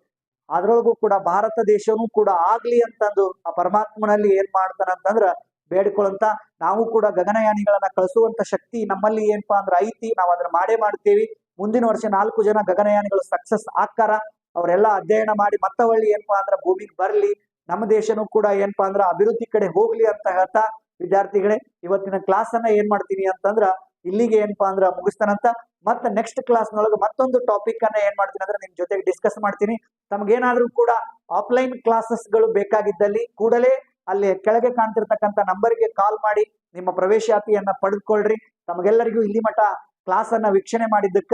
Speaker 1: ಅದ್ರೊಳಗೂ ಕೂಡ ಭಾರತ ದೇಶನೂ ಕೂಡ ಆಗ್ಲಿ ಅಂತಂದು ಆ ಪರಮಾತ್ಮನಲ್ಲಿ ಏನ್ ಮಾಡ್ತಾನ ಅಂತಂದ್ರ ಬೇಡ್ಕೊಳ್ಳಂತ ನಾವು ಕೂಡ ಗಗನಯಾನಿಗಳನ್ನ ಕಳಿಸುವಂತ ಶಕ್ತಿ ನಮ್ಮಲ್ಲಿ ಏನಪ್ಪಾ ಅಂದ್ರೆ ಐತಿ. ನಾವು ಅದನ್ನ ಮಾಡೇ ಮಾಡ್ತೇವಿ. ಮುಂದಿನ ವರ್ಷ 4 ಜನ ಗಗನಯಾನಿಗಳು ಸಕ್ಸಸ್ ಆಕಾರ. ಅವರೆಲ್ಲ ಅಧ್ಯಯನ ಮಾಡಿ ಮತ್ತೆ ಒಳ್ಳಿ ಏನಪ್ಪಾ ಅಂದ್ರೆ ಭೂಮಿಗೆ ಬರ್ಲಿ, ನಮ್ಮ ದೇಶನೂ ಕೂಡ ಏನಪ್ಪಾ ಅಂದ್ರೆ ಅಭಿವೃದ್ಧಿ ಕಡೆ ಹೋಗ್ಲಿ ಅಂತ ಹೇಳ್ತಾ, ವಿದ್ಯಾರ್ಥಿಗಳೇ ಇವತ್ತಿನ ಕ್ಲಾಸ್ ಅನ್ನ ಏನ್ ಮಾಡ್ತೀನಿ ಅಂತಂದ್ರ ಇಲ್ಲಿಗೆ ಏನಪ್ಪಾ ಅಂದ್ರ ಮುಗಿಸ್ತಾನಂತ. ಮತ್ತೆ ನೆಕ್ಸ್ಟ್ ಕ್ಲಾಸ್ ನೊಳಗೆ ಮತ್ತೊಂದು ಟಾಪಿಕ್ ಅನ್ನ ಏನ್ ಮಾಡ್ತೀನಿ ಅಂದ್ರೆ ನಿಮ್ ಜೊತೆಗೆ ಡಿಸ್ಕಸ್ ಮಾಡ್ತೀನಿ. ತಮಗೇನಾದ್ರೂ ಕೂಡ ಆಫ್ಲೈನ್ ಕ್ಲಾಸಸ್ ಗಳು ಬೇಕಾಗಿದ್ದಲ್ಲಿ ಕೂಡಲೇ ಅಲ್ಲಿ ಕೆಳಗೆ ಕಾಣ್ತಿರ್ತಕ್ಕಂಥ ನಂಬರ್ಗೆ ಕಾಲ್ ಮಾಡಿ ನಿಮ್ಮ ಪ್ರವೇಶಾತಿಯನ್ನ ಪಡೆದುಕೊಳ್ಳ್ರಿ. ತಮಗೆಲ್ಲರಿಗೂ ಇಲ್ಲಿ ಮಠ ಕ್ಲಾಸ್ ಅನ್ನ ವೀಕ್ಷಣೆ ಮಾಡಿದ್ದಕ್ಕ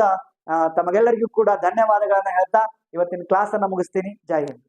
Speaker 1: ತಮಗೆಲ್ಲರಿಗೂ ಕೂಡ ಧನ್ಯವಾದಗಳನ್ನ ಹೇಳ್ತಾ ಇವತ್ತಿನ ಕ್ಲಾಸ್ ಅನ್ನ ಮುಗಿಸ್ತೀನಿ. ಜೈ ಹಿಂದ್.